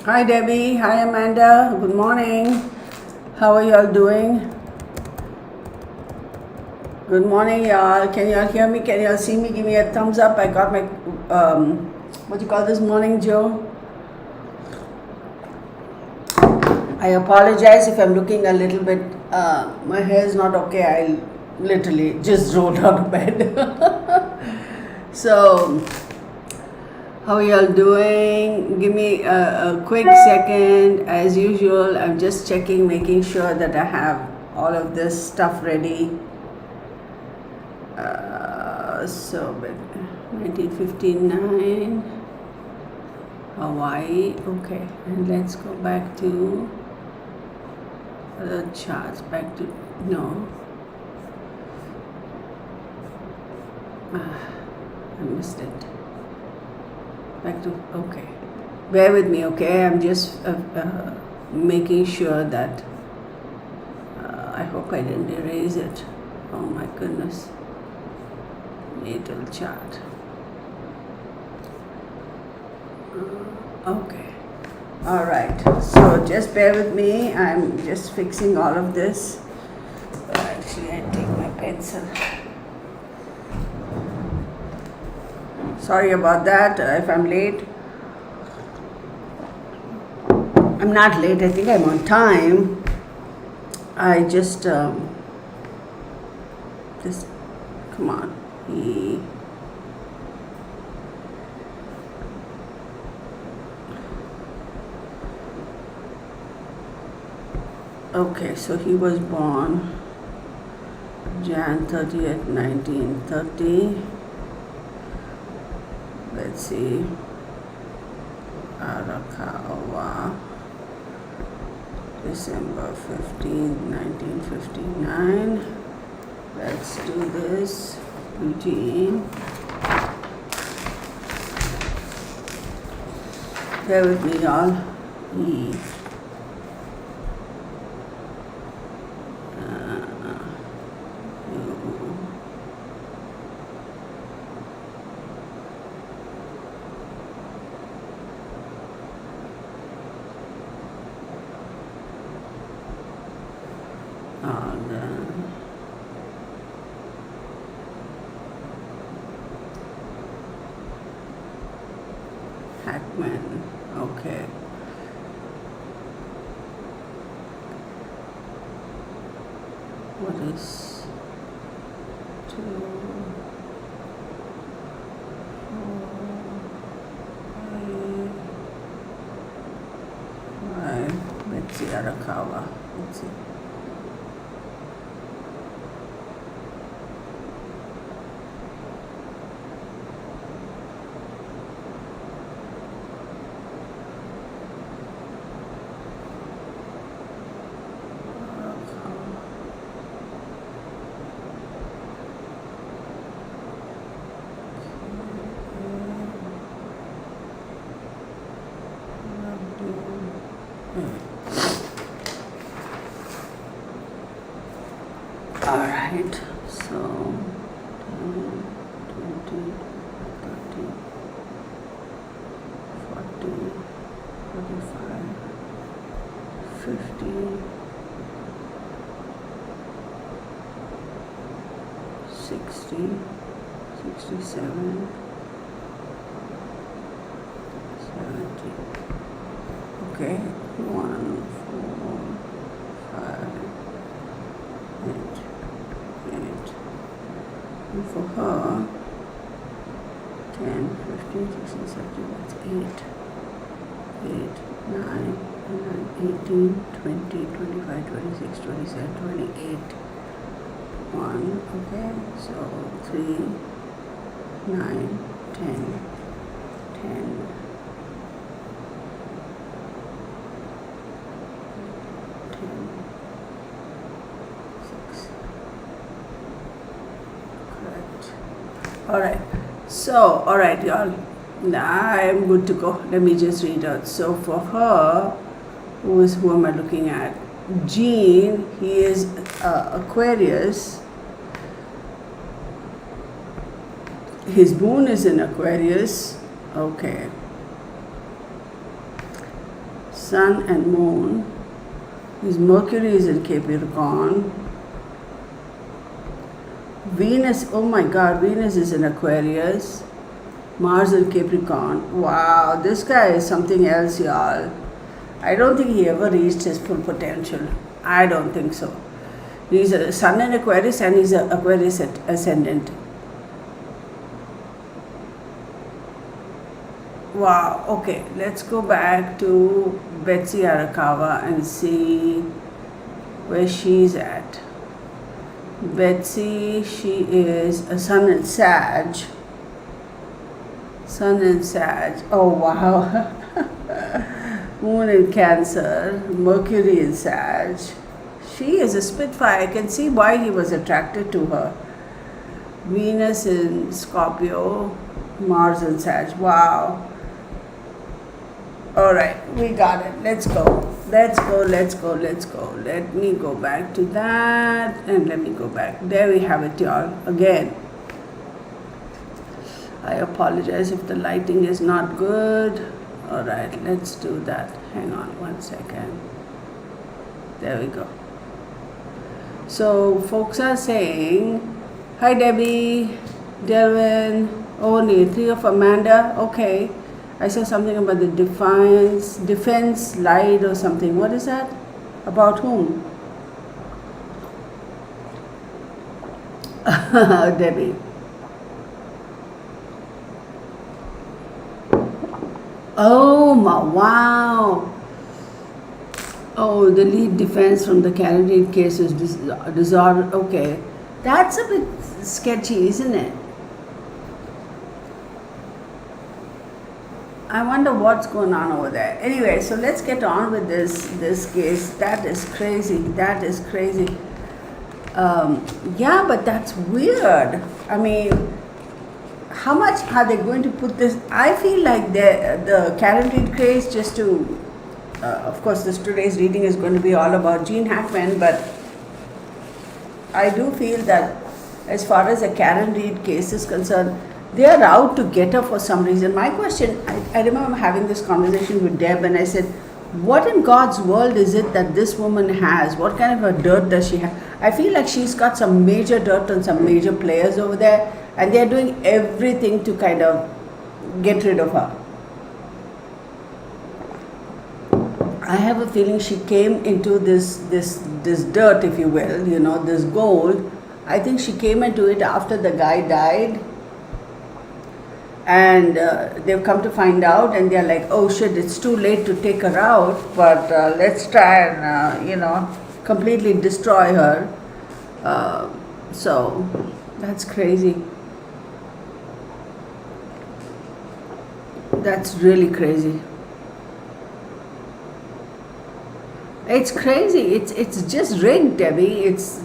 Hi Debbie, hi Amanda, good morning. How are y'all doing? Good morning y'all. Can y'all hear me? Can y'all see me? Give me a thumbs up. I got my, what do you call this morning, Joe? I apologize if I'm looking a little bit, my hair is not okay. I literally just rolled out of bed. So, how are y'all doing? Give me a quick second. As usual, I'm just checking, making sure that I have all of this stuff ready. But 1959, Hawaii. Okay, and let's go back to the charts. Back to no. I missed it. Back to okay. Bear with me, okay? I'm just making sure that I hope I didn't erase it. Oh my goodness. Natal chart. Okay. All right. So just bear with me. I'm just fixing all of this. Actually, I take my pencil. Sorry about that if I'm late. I'm not late. I think I'm on time. I just come on. Okay, so he was born Jan 30th, 1930. Let's see. Arakawa, December 15th, 1959. Let's do this. Eugene. Bear with me, y'all. E. Hackman, okay. What is 2, 4, 5. Let's see, Arakawa. Let's see. All right, so 10, 20, 30, 40, 45, 50, 60, 67, 70. Okay, 1, 4, 5, 8. And for her, 10, 15, 16, 17, that's 8, 9, 18, 20, 25, 26, 27, 28, 1, okay, so 3, 9, 10, 10, 10, 6. All right, so all right y'all, I'm good to go. Let me just read out. So for her, who am I looking at? Gene, he is Aquarius. His moon is in Aquarius. Okay. Sun and Moon. His Mercury is in Capricorn. Venus, oh my God, Venus is in Aquarius. Mars in Capricorn. Wow, this guy is something else, y'all. I don't think he ever reached his full potential. I don't think so. He's a Sun in Aquarius and he's an Aquarius ascendant. Wow, okay, let's go back to Betsy Arakawa and see where she's at. Betsy, she is a Sun in Sag. Sun in Sag. Oh, wow. Moon in Cancer. Mercury in Sag. She is a Spitfire. I can see why he was attracted to her. Venus in Scorpio. Mars in Sag. Wow. All right, we got it. Let's go. Let's go, let's go, let's go. Let me go back to that and let me go back. There we have it, y'all. Again, I apologize if the lighting is not good. All right, let's do that. Hang on 1 second. There we go. So folks are saying, hi Debbie, Delvin, only 3 of Amanda. Okay. I saw something about the defense lied or something. What is that? About whom? Debbie. Oh, wow. Oh, the lead defense from the candidate case is dissolved. Okay. That's a bit sketchy, isn't it? I wonder what's going on over there. Anyway, so let's get on with this case. That is crazy. That is crazy. Yeah, but that's weird. I mean, how much are they going to put this? I feel like the candidate craze, just to, of course, today's reading is going to be all about Eugene Hackman, but I do feel that as far as the Karen Reid case is concerned, they are out to get her for some reason. My question, I remember having this conversation with Deb and I said, what in God's world is it that this woman has? What kind of a dirt does she have? I feel like she's got some major dirt on some major players over there and they're doing everything to kind of get rid of her. I have a feeling she came into this dirt, if you will, this gold. I think she came into it after the guy died. And they've come to find out and they're like, oh shit, it's too late to take her out, but let's try and, completely destroy her. So that's crazy. That's really crazy. It's crazy. It's just rigged, Debbie. It's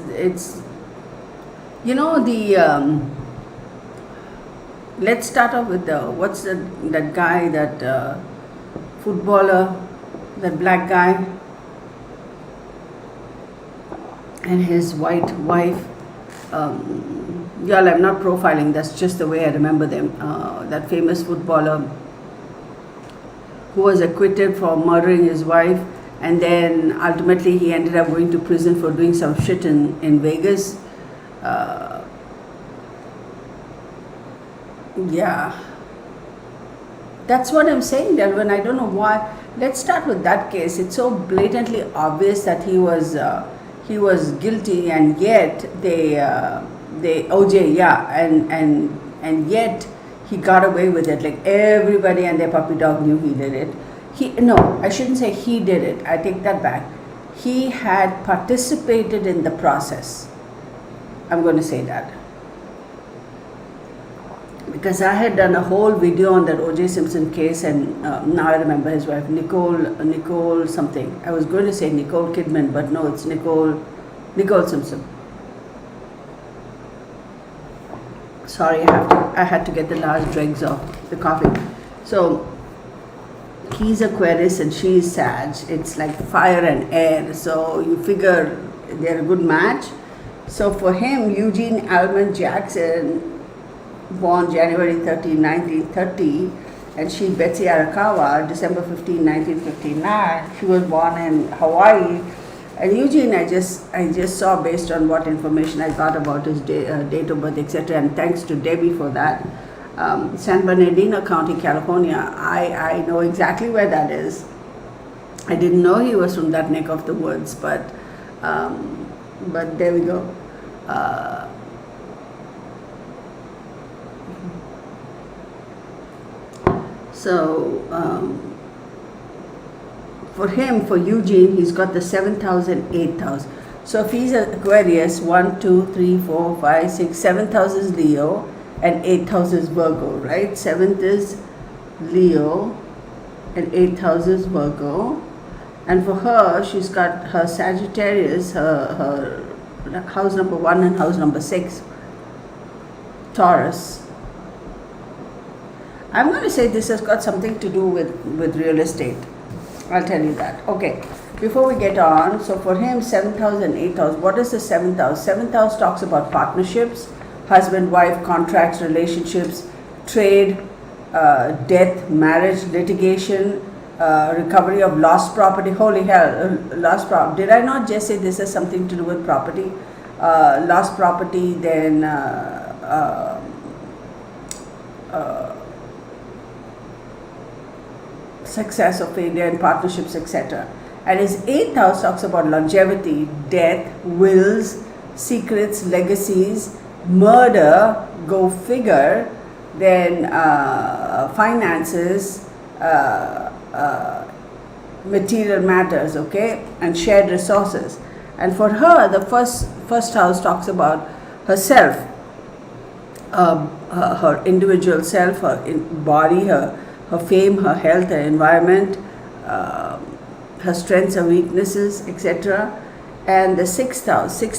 let's start off with that guy, that footballer, that black guy, and his white wife. Y'all, I'm not profiling, that's just the way I remember them. That famous footballer who was acquitted for murdering his wife, and then ultimately he ended up going to prison for doing some shit in Vegas. Yeah, that's what I'm saying, Delvin. I don't know why. Let's start with that case. It's so blatantly obvious that he was guilty, and yet they OJ, yeah, and yet he got away with it. Like everybody and their puppy dog knew he did it. No, I shouldn't say he did it. I take that back. He had participated in the process. I'm going to say that. Because I had done a whole video on that O.J. Simpson case, and now I remember his wife, Nicole something. I was going to say Nicole Kidman, but no, it's Nicole Simpson. Sorry, I had to get the last dregs off the coffee. So he's Aquarius and she's Sag. It's like fire and air. So you figure they're a good match. So for him, Eugene Almond Jackson, born January 30, 1930, And she, Betsy Arakawa, December 15, 1959, she was born in Hawaii. And Eugene, I just saw based on what information I got about his date of birth, etc. And thanks to Debbie for that. San Bernardino County, California. I know exactly where that is. I didn't know he was from that neck of the woods, but there we go. For him, for Eugene, he's got the 7,000, 8,000. So if he's Aquarius, 1, 2, 3, 4, 5, 6, 7,000 is Leo, and 8,000 is Virgo, right? 7th is Leo, and 8,000 is Virgo. And for her, she's got her Sagittarius, her house number 1 and house number 6, Taurus. I'm going to say this has got something to do with real estate. I'll tell you that. Okay, before we get on, so for him, 7,000, 8,000. What is the 7,000? 7,000 talks about partnerships, husband, wife, contracts, relationships, trade, death, marriage, litigation, recovery of lost property. Holy hell, lost property. Did I not just say this has something to do with property? Lost property, then success or failure in partnerships, etc. And his 8th house talks about longevity, death, wills, secrets, legacies, murder, go figure, then finances, material matters, okay, and shared resources. And for her, the first house talks about herself, her individual self, her body, her fame, her health, her environment, her strengths, her weaknesses, etc. And the 6th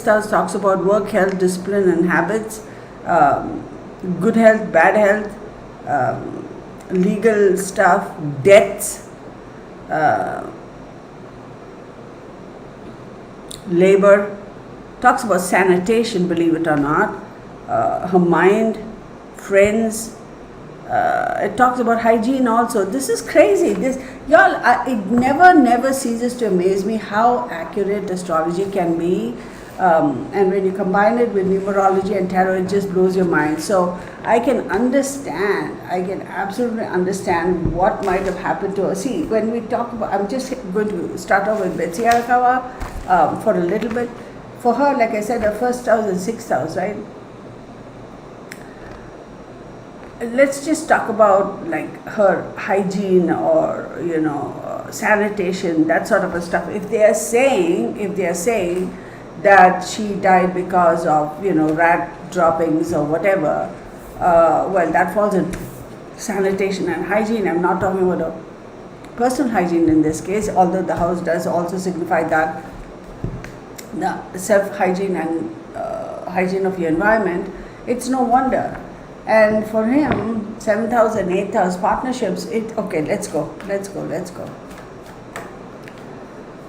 house talks about work, health, discipline, and habits, good health, bad health, legal stuff, debts, labor. Talks about sanitation, believe it or not, her mind, friends. It talks about hygiene also. This is crazy. It never ceases to amaze me how accurate astrology can be. And when you combine it with numerology and tarot, it just blows your mind. So I can absolutely understand what might have happened to her. See, when we talk about, I'm just going to start off with Betsy Arakawa for a little bit. For her, like I said, her first house and 6th house, right? Let's just talk about like her hygiene or sanitation, that sort of a stuff. If they are saying that she died because of rat droppings or whatever, well, that falls in sanitation and hygiene. I'm not talking about a personal hygiene in this case, although the house does also signify that the self hygiene and hygiene of your environment. It's no wonder. And for him, 7,000, 8,000 partnerships. Okay, let's go.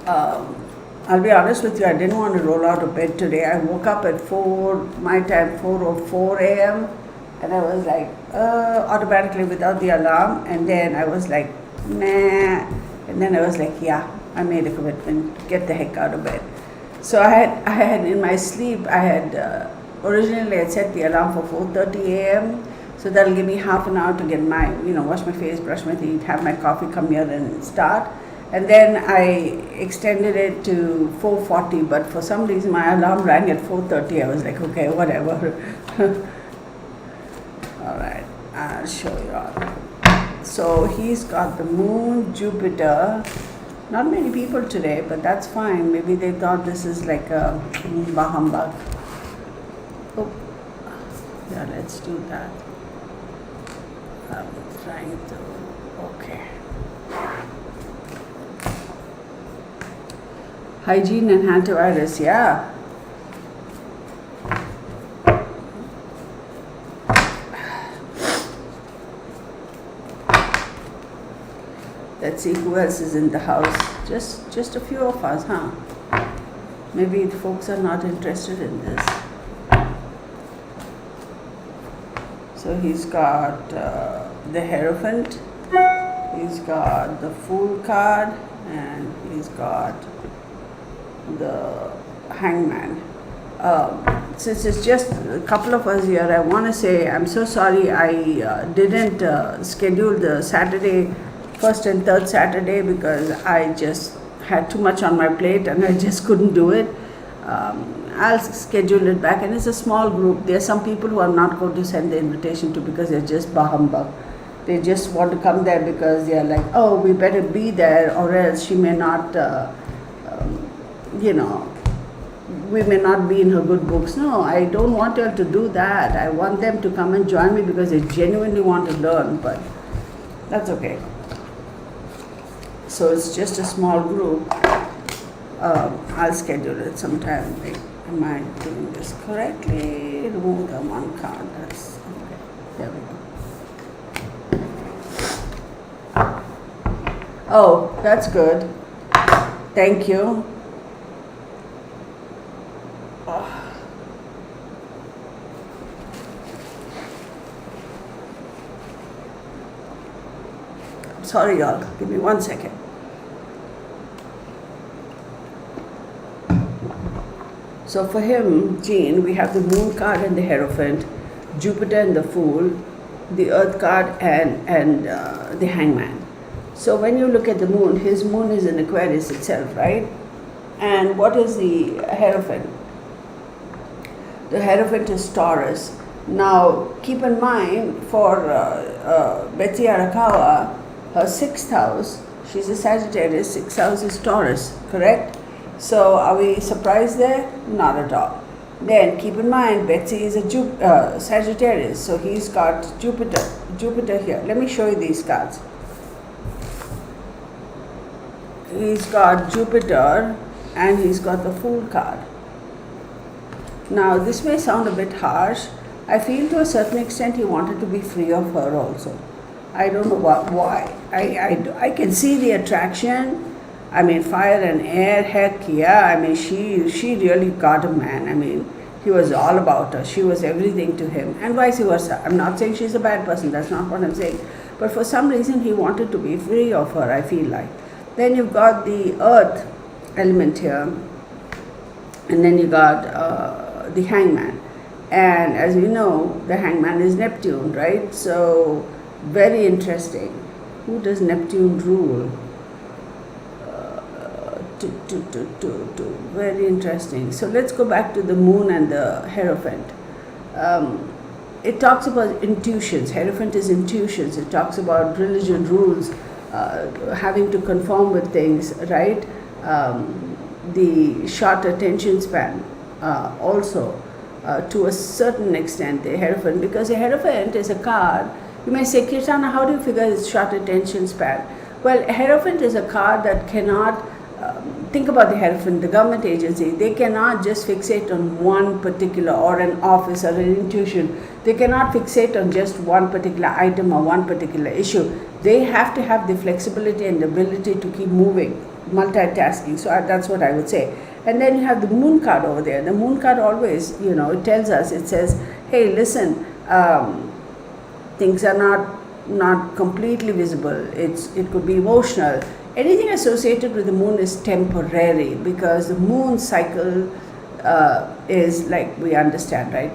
I'll be honest with you, I didn't want to roll out of bed today. I woke up at 4, my time, 4:04 a.m. and I was like, automatically without the alarm. And then I was like, nah. And then I was like, yeah, I made a commitment. Get the heck out of bed. So I had in my sleep, originally I set the alarm for 4:30 a.m. So that'll give me half an hour to get wash my face, brush my teeth, have my coffee, come here and start. And then I extended it to 4:40, but for some reason my alarm rang at 4:30. I was like, okay, whatever. All right, I'll show you all. So he's got the moon, Jupiter. Not many people today, but that's fine. Maybe they thought this is like a bah humbug. Oh, yeah, let's do that. I'm trying to, okay. Hygiene and antivirus, yeah. Let's see who else is in the house. Just a few of us, huh? Maybe the folks are not interested in this. So he's got the Hierophant, He's got the Fool card and he's got the Hangman. Since it's just a couple of us here, I want to say I'm so sorry I didn't schedule the Saturday, first and third Saturday, because I just had too much on my plate and I just couldn't do it. I'll schedule it back, and it's a small group. There are some people who I'm not going to send the invitation to because they're just bah humbug. They just want to come there because they're like, oh, we better be there, or else she may not, we may not be in her good books. No, I don't want her to do that. I want them to come and join me because they genuinely want to learn, but that's okay. So it's just a small group. I'll schedule it sometime. Am I doing this correctly? Remove the one card. That's okay. There we go. Oh, that's good. Thank you. Sorry, y'all. Give me 1 second. So for him, Gene, we have the Moon card and the Hierophant, Jupiter and the Fool, the Earth card and the Hangman. So when you look at the Moon, his Moon is in Aquarius itself, right? And what is the Hierophant? The Hierophant is Taurus. Now, keep in mind, for Betsy Arakawa, her 6th house, she's a Sagittarius, 6th house is Taurus, correct? So are we surprised there? Not at all. Then keep in mind, Betsy is a Sagittarius, so he's got Jupiter here. Let me show you these cards. He's got Jupiter and he's got the Fool card. Now this may sound a bit harsh. I feel to a certain extent he wanted to be free of her also. I don't know why. I can see the attraction. I mean, fire and air, heck yeah. I mean, she really got a man. I mean, he was all about her. She was everything to him, and vice versa. I'm not saying she's a bad person. That's not what I'm saying. But for some reason, he wanted to be free of her, I feel like. Then you've got the earth element here, and then you got the Hangman. And as we know, the Hangman is Neptune, right? So, very interesting. Who does Neptune rule? Very interesting. So let's go back to the Moon and the Hierophant. It talks about intuitions. Hierophant is intuitions. It talks about religion, rules, having to conform with things, right? The short attention span also, to a certain extent, the Hierophant, because the Hierophant is a card. You may say, Kirtana, how do you figure its short attention span? Well, a Hierophant is a card that cannot, think about the Hierophant, the government agency, they cannot just fixate on one particular, or an office or an intuition. They cannot fixate on just one particular item or one particular issue. They have to have the flexibility and the ability to keep moving, multitasking. So that's what I would say. And then you have the Moon card over there. The Moon card always, it tells us, it says, hey, listen, things are not completely visible. It could be emotional. Anything associated with the Moon is temporary, because the Moon cycle is like we understand, right?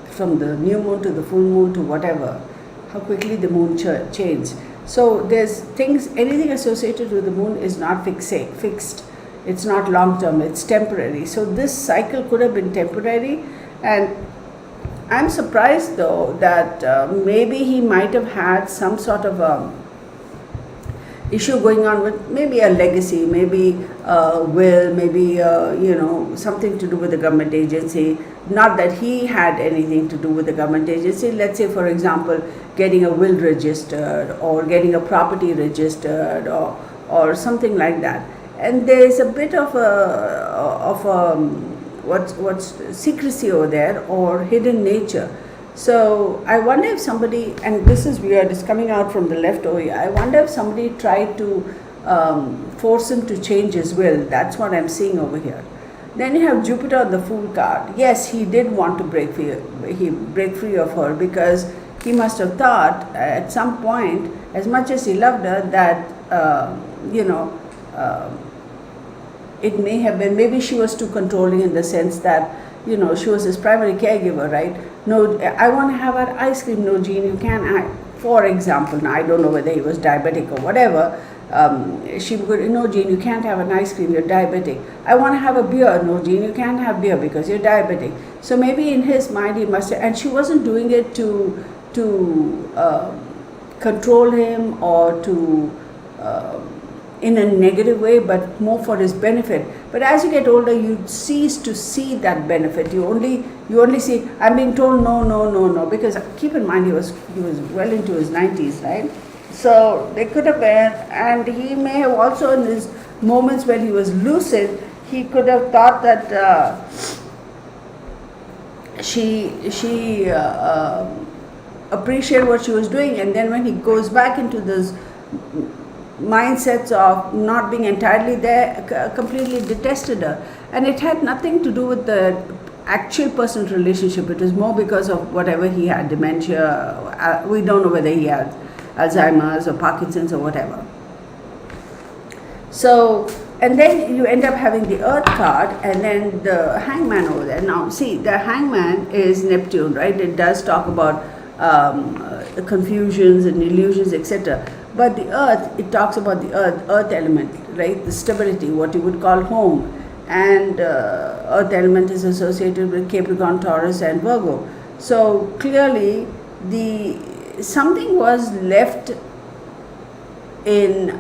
From the new moon to the full moon to whatever, how quickly the moon changes. So there's things, anything associated with the moon is not fixed. It's not long term, it's temporary. So this cycle could have been temporary, and I'm surprised though that maybe he might have had some sort of issue going on with maybe a legacy, maybe will, maybe something to do with the government agency. Not that he had anything to do with the government agency. Let's say, for example, getting a will registered or getting a property registered or something like that. And there's a bit of what's secrecy over there, or hidden nature. So I wonder if somebody, and this is weird, it's coming out from the left over here, I wonder if somebody tried to force him to change his will. That's what I'm seeing over here. Then you have Jupiter on the Fool card. Yes, he did want to break free of her, because he must have thought at some point, as much as he loved her, that it may have been, maybe she was too controlling in the sense that, she was his primary caregiver, right? No, I want to have an ice cream. No, Gene, you can't. For example, now I don't know whether he was diabetic or whatever. She would, no, Gene, you can't have an ice cream, you're diabetic. I want to have a beer. No, Gene, you can't have beer because you're diabetic. So maybe in his mind he must have, and she wasn't doing it to control him or to in a negative way, but more for his benefit. But as you get older, you cease to see that benefit. You only see, I'm being told no, because keep in mind he was well into his 90s, right? So they could have been, and he may have also in his moments when he was lucid, he could have thought that she appreciated what she was doing, and then when he goes back into this mindsets of not being entirely there, completely detested her. And it had nothing to do with the actual personal relationship. It was more because of whatever he had, dementia. We don't know whether he had Alzheimer's or Parkinson's or whatever. So, and then you end up having the Earth card and then the Hangman over there. Now, see, the Hangman is Neptune, right? It does talk about confusions and illusions, etc. But the Earth, it talks about the Earth element, right? The stability, what you would call home. And Earth element is associated with Capricorn, Taurus, and Virgo. So clearly, something was left in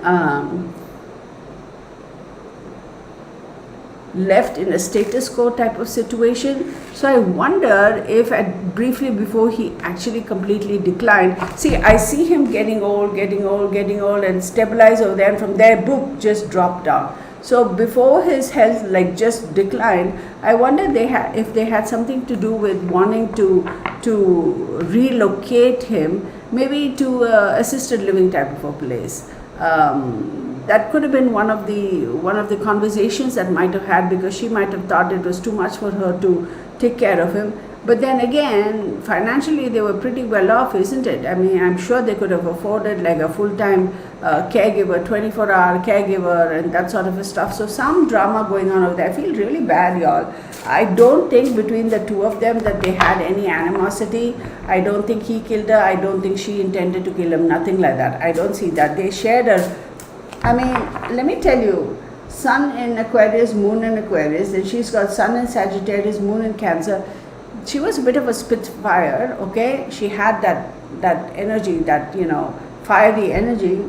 a status quo type of situation. So I wonder if briefly before he actually completely declined, see, I see him getting old and stabilize over there, and from there, boop, just dropped down. So before his health just declined, I wonder if they had something to do with wanting to relocate him, maybe to assisted living type of a place. That could have been one of the conversations that might have had, because she might have thought it was too much for her to take care of him. But then again, financially they were pretty well off, isn't it? I mean, I'm sure they could have afforded like a full-time caregiver, 24-hour caregiver and that sort of a stuff. So some drama going on over there. I feel really bad, y'all. I don't think between the two of them that they had any animosity. I don't think he killed her. I don't think she intended to kill him. Nothing like that. I don't see that. They shared I mean, let me tell you, Sun in Aquarius, Moon in Aquarius, then she's got Sun in Sagittarius, Moon in Cancer. She was a bit of a spitfire, okay? She had that energy, that, fiery energy.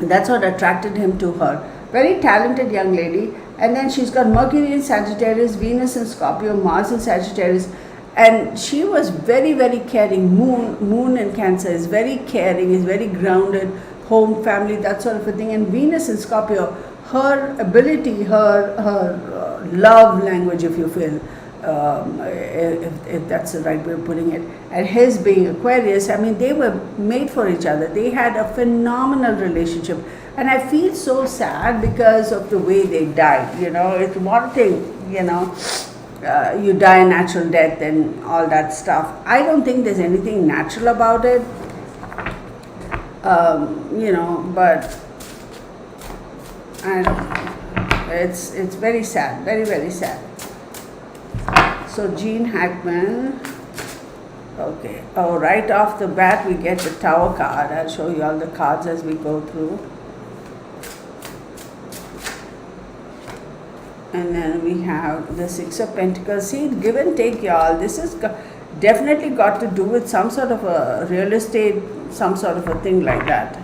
That's what attracted him to her. Very talented young lady. And then she's got Mercury in Sagittarius, Venus in Scorpio, Mars in Sagittarius. And she was very, very caring. Moon in Cancer is very caring, is very grounded, home, family, that sort of a thing. And Venus in Scorpio, her ability, her love language, if you feel, if that's the right way of putting it, and his being Aquarius, I mean, they were made for each other. They had a phenomenal relationship. And I feel so sad because of the way they died. It's one thing, you die a natural death and all that stuff. I don't think there's anything natural about it. But I don't know. It's very sad, very, very sad. So Eugene Hackman, okay. Oh, right off the bat we get the Tower card. I'll show you all the cards as we go through. And then we have the Six of Pentacles. See, give and take, y'all. This is definitely got to do with some sort of a real estate, some sort of a thing like that.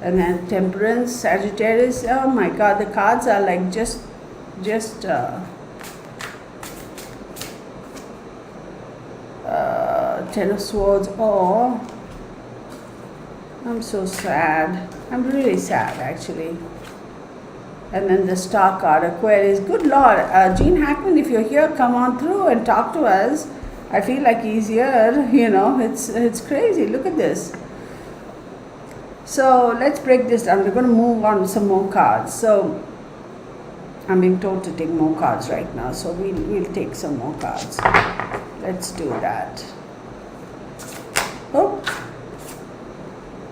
And then Temperance, Sagittarius. Oh my God, the cards are like just Ten of Swords. Oh, I'm so sad. I'm really sad, actually. And then the Star card, Aquarius. Good Lord, Eugene Hackman, if you're here, come on through and talk to us. I feel like he's here. It's crazy. Look at this. So let's break this down. We're going to move on to some more cards. So I'm being told to take more cards right now, so we'll take some more cards. Let's do that. Oh,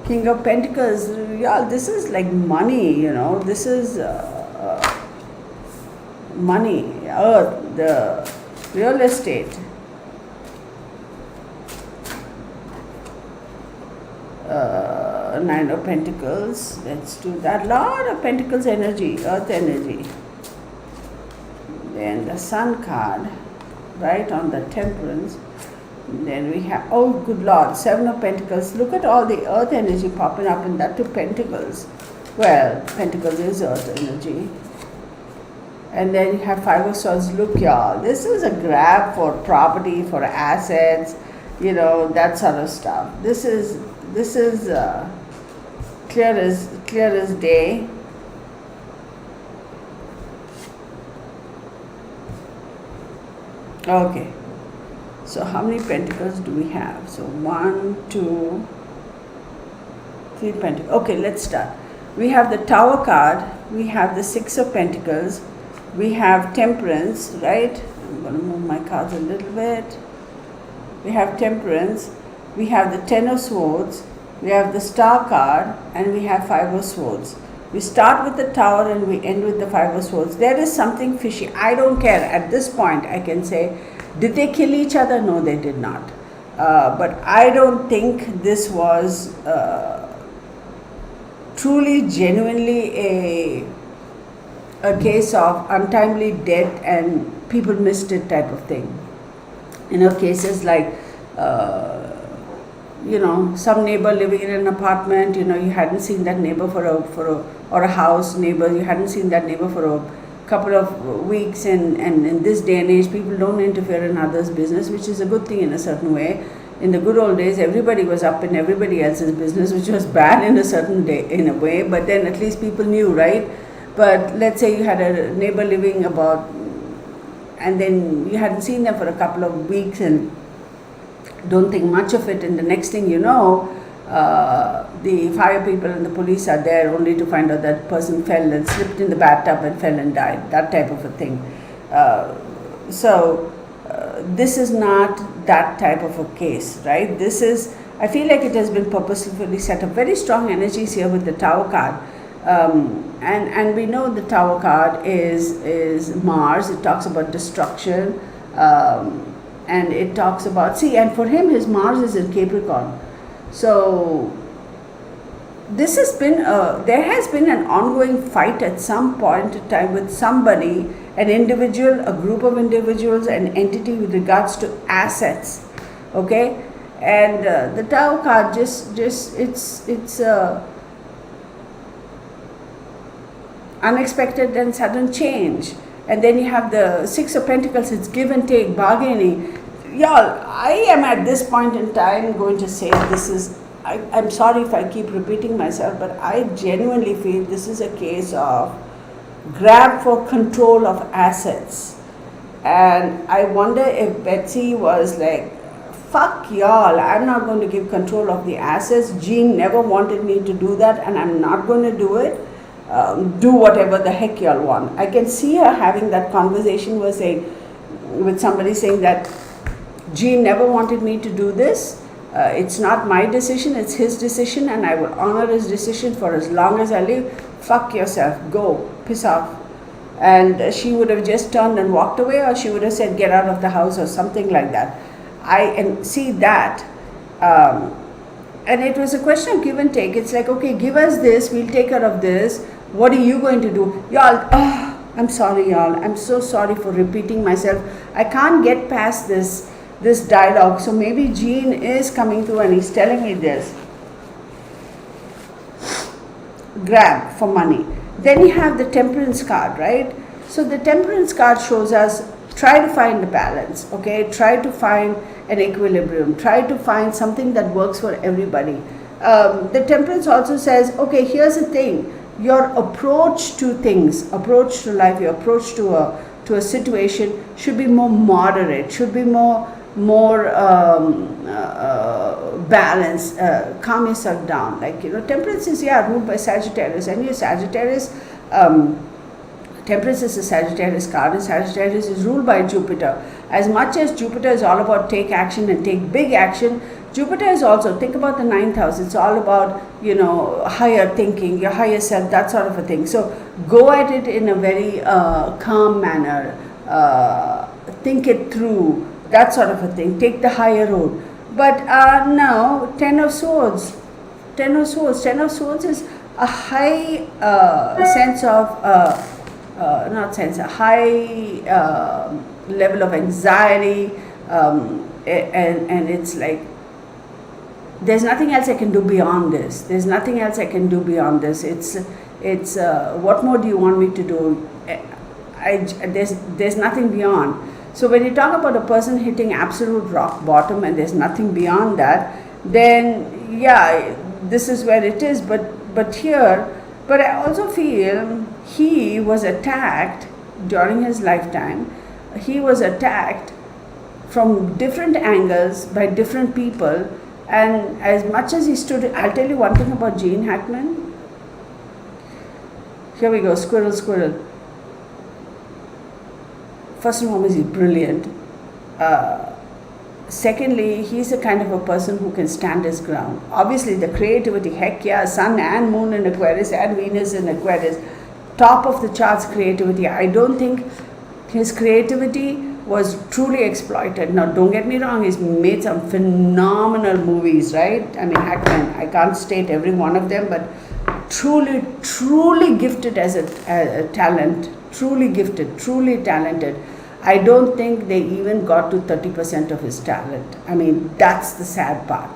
King of Pentacles. Yeah, this is like money, this is money, earth, the real estate. Nine of Pentacles. Let's do that. Lot of Pentacles energy, earth energy. Then the Sun card, right on the Temperance. Then we have, oh good Lord, Seven of Pentacles. Look at all the earth energy popping up in that two Pentacles. Well, Pentacles is earth energy. And then you have Five of Swords. Look, y'all, this is a grab for property, for assets, that sort of stuff. This is clear as day. Okay. So how many pentacles do we have? So 1, 2, 3 pentacles. Okay, let's start. We have the Tower card. We have the Six of Pentacles. We have Temperance, right? I'm going to move my cards a little bit. We have Temperance. We have the Ten of Swords. We have the Star card. And we have Five of Swords. We start with the Tower and we end with the Five of Swords. There is something fishy. I don't care. At this point, I can say, did they kill each other? No, they did not. But I don't think this was truly, genuinely a case of untimely death and people missed it type of thing. Cases like, some neighbor living in an apartment, you hadn't seen that neighbor or a house neighbor, you hadn't seen that neighbor for a couple of weeks, and in this day and age, people don't interfere in others' business, which is a good thing in a certain way. In the good old days, everybody was up in everybody else's business, which was bad in a certain day, in a way, but then at least people knew, right? But let's say you had a neighbor living and then you hadn't seen them for a couple of weeks and don't think much of it, and the next thing you know, the fire people and the police are there only to find out that person fell and slipped in the bathtub and fell and died, that type of a thing. This is not that type of a case, right? I feel like it has been purposefully set up. Very strong energies here with the Tower card. And we know the Tower card is Mars. It talks about destruction. And it talks about, and for him, his Mars is in Capricorn. So there has been an ongoing fight at some point in time with somebody, an individual, a group of individuals, an entity with regards to assets, okay? And the Tower card it's unexpected and sudden change. And then you have the Six of Pentacles, it's give and take, bargaining. Y'all, I am at this point in time going to say I'm sorry if I keep repeating myself, but I genuinely feel this is a case of grab for control of assets. And I wonder if Betsy was like, fuck y'all, I'm not going to give control of the assets. Gene never wanted me to do that and I'm not going to do it. Do whatever the heck y'all want. I can see her having that conversation with somebody saying that Gene never wanted me to do this. It's not my decision, it's his decision, and I will honor his decision for as long as I live. Fuck yourself, go, piss off. And she would have just turned and walked away, or she would have said, get out of the house, or something like that. I see that. And it was a question of give and take. It's like, okay, give us this, we'll take care of this. What are you going to do? Y'all, I'm sorry, y'all. I'm so sorry for repeating myself. I can't get past this dialogue. So maybe Gene is coming through and he's telling me this. Grab for money. Then you have the Temperance card, right? So the Temperance card shows us try to find a balance, okay? Try to find an equilibrium. Try to find something that works for everybody. The Temperance also says, okay, here's the thing. Your approach to things, approach to life, your approach to a situation should be more moderate, should be more balanced. Calm yourself down. Like, Temperance is ruled by Sagittarius, and your Sagittarius Temperance is a Sagittarius card, and Sagittarius is ruled by Jupiter. As much as Jupiter is all about take action and take big action, Jupiter is also, think about the 9th house, it's all about, higher thinking, your higher self, that sort of a thing. So go at it in a very calm manner, think it through, that sort of a thing, take the higher road. But now, Ten of Swords is a high sense of, a high level of anxiety, and it's like, there's nothing else I can do beyond this. There's what more do you want me to do? There's nothing beyond. So when you talk about a person hitting absolute rock bottom and there's nothing beyond that, then yeah, this is where it is. But I also feel he was attacked during his lifetime. He was attacked from different angles by different people. And as much as he stood, I'll tell you one thing about Eugene Hackman. Here we go, squirrel. First and foremost, he's brilliant. Secondly, he's a kind of a person who can stand his ground. Obviously, the creativity, heck yeah, Sun and Moon in Aquarius and Venus in Aquarius, top of the charts creativity. I don't think his creativity was truly exploited. Now, don't get me wrong, he's made some phenomenal movies, right? I mean, Hackman, I can't state every one of them, but truly gifted as a talent, truly gifted, truly talented. I don't think they even got to 30% of his talent. I mean, that's the sad part.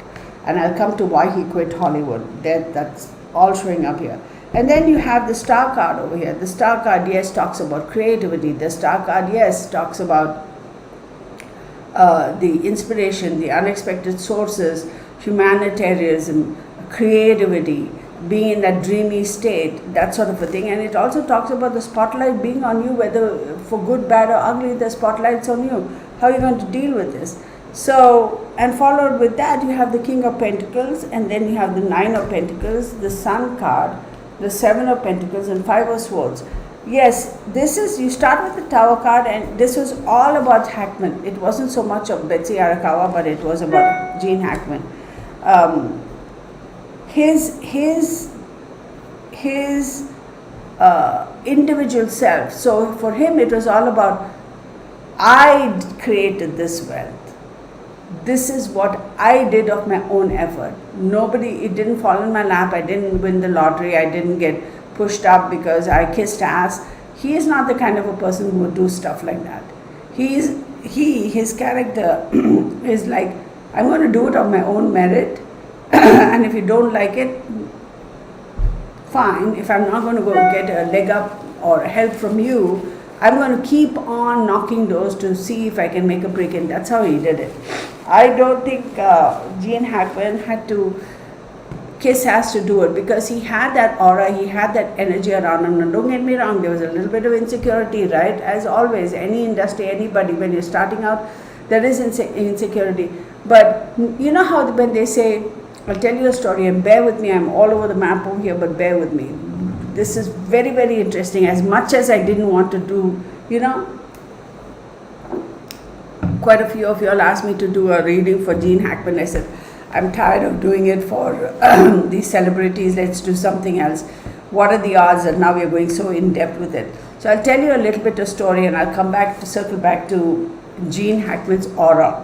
And I'll come to why he quit Hollywood. That's all showing up here. And then you have the Star card over here. The Star card, yes, talks about creativity. The Star card, yes, talks about the inspiration, the unexpected sources, humanitarianism, creativity, being in that dreamy state, that sort of a thing. And it also talks about the spotlight being on you, whether for good, bad, or ugly, the spotlight's on you. How are you going to deal with this? So, and followed with that, you have the King of Pentacles, and then you have the Nine of Pentacles, the Sun card, the Seven of Pentacles, and Five of Swords. Yes, you start with the Tower card, and this was all about Hackman. It wasn't so much of Betsy Arakawa, but it was about Eugene Hackman. His individual self. So for him, it was all about, I created this wealth. This is what I did of my own effort. It didn't fall in my lap. I didn't win the lottery. I didn't get pushed up because I kissed ass. He is not the kind of a person who would do stuff like that. His character is like, I'm going to do it on my own merit. And if you don't like it, fine. If I'm not going to go get a leg up or help from you, I'm going to keep on knocking doors to see if I can make a break in. That's how he did it. I don't think Eugene Hackman had to kiss ass to do it, because he had that aura, he had that energy around him. And don't get me wrong, there was a little bit of insecurity, right? As always, any industry, anybody, when you're starting out, there is insecurity. But you know how when they say, I'll tell you a story, and bear with me, I'm all over the map over here, but bear with me. This is very, very interesting. As much as I didn't want to do, quite a few of you all asked me to do a reading for Eugene Hackman. I said, I'm tired of doing it for these celebrities, let's do something else. What are the odds that now we're going so in depth with it? So I'll tell you a little bit of story, and I'll come back to circle back to Eugene Hackman's aura.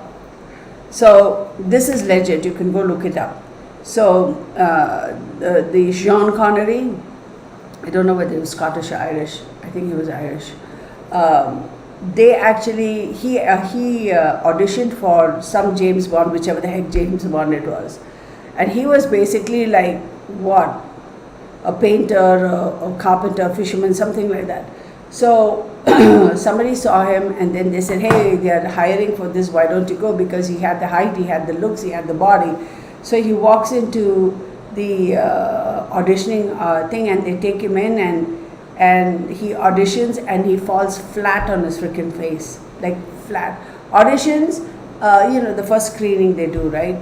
So this is legit, you can go look it up. So the Sean Connery, I don't know whether he was Scottish or Irish, I think he was Irish. He auditioned for some James Bond, whichever the heck James Bond it was. And he was basically like, what? A painter, a carpenter, fisherman, something like that. So somebody saw him, and then they said, hey, they are hiring for this, why don't you go? Because he had the height, he had the looks, he had the body. So he walks into the auditioning thing, and they take him in, and he auditions, and he falls flat on his freaking face, like flat. Auditions, the first screening they do, right,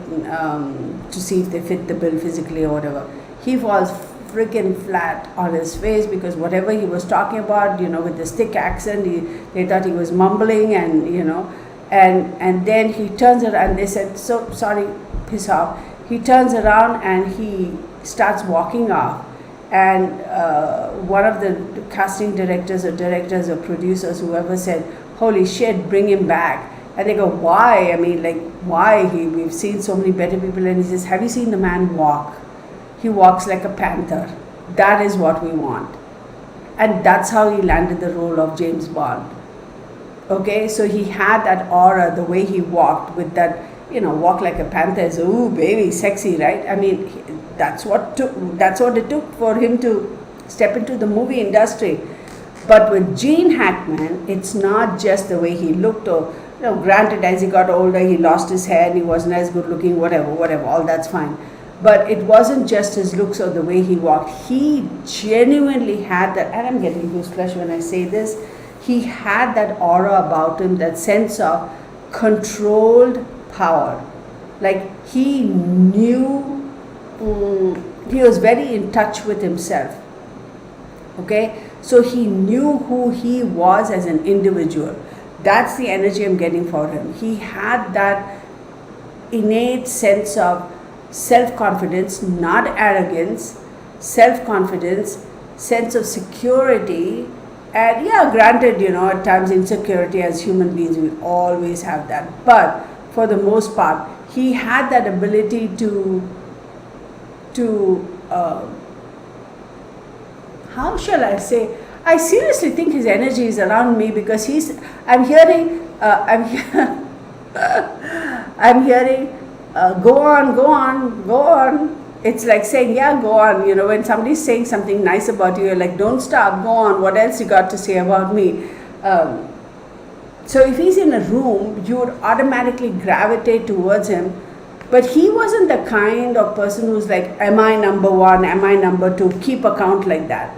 to see if they fit the bill physically or whatever. He falls freaking flat on his face, because whatever he was talking about, with this thick accent, they thought he was mumbling, and then he turns around and they said, so sorry, piss off. He turns around and he starts walking off. And one of the casting directors or producers, whoever, said, holy shit, bring him back. And they go, why? I mean, like, why? We've seen so many better people. And he says, have you seen the man walk? He walks like a panther. That is what we want. And that's how he landed the role of James Bond. Okay, so he had that aura, the way he walked with that, walk like a panther is, ooh, baby, sexy, right? I mean, that's what it took for him to step into the movie industry. But with Gene Hackman, it's not just the way he looked, or, granted, as he got older, he lost his hair and he wasn't as good looking, whatever, all that's fine. But it wasn't just his looks or the way he walked. He genuinely had that, and I'm getting goosebumps when I say this, he had that aura about him, that sense of controlled power. Like, he knew, he was very in touch with himself. Okay, so he knew who he was as an individual. That's the energy I'm getting for him. He had that innate sense of self-confidence, not arrogance, self-confidence, sense of security, and yeah, granted, at times insecurity. As human beings, we always have that. But for the most part, he had that ability to how shall I say? I seriously think his energy is around me, because I'm hearing, go on. It's like saying, yeah, go on. When somebody's saying something nice about you, you're like, don't stop, go on. What else you got to say about me? So if he's in a room, you would automatically gravitate towards him. But he wasn't the kind of person who's like, am I number one? Am I number two? Keep account like that.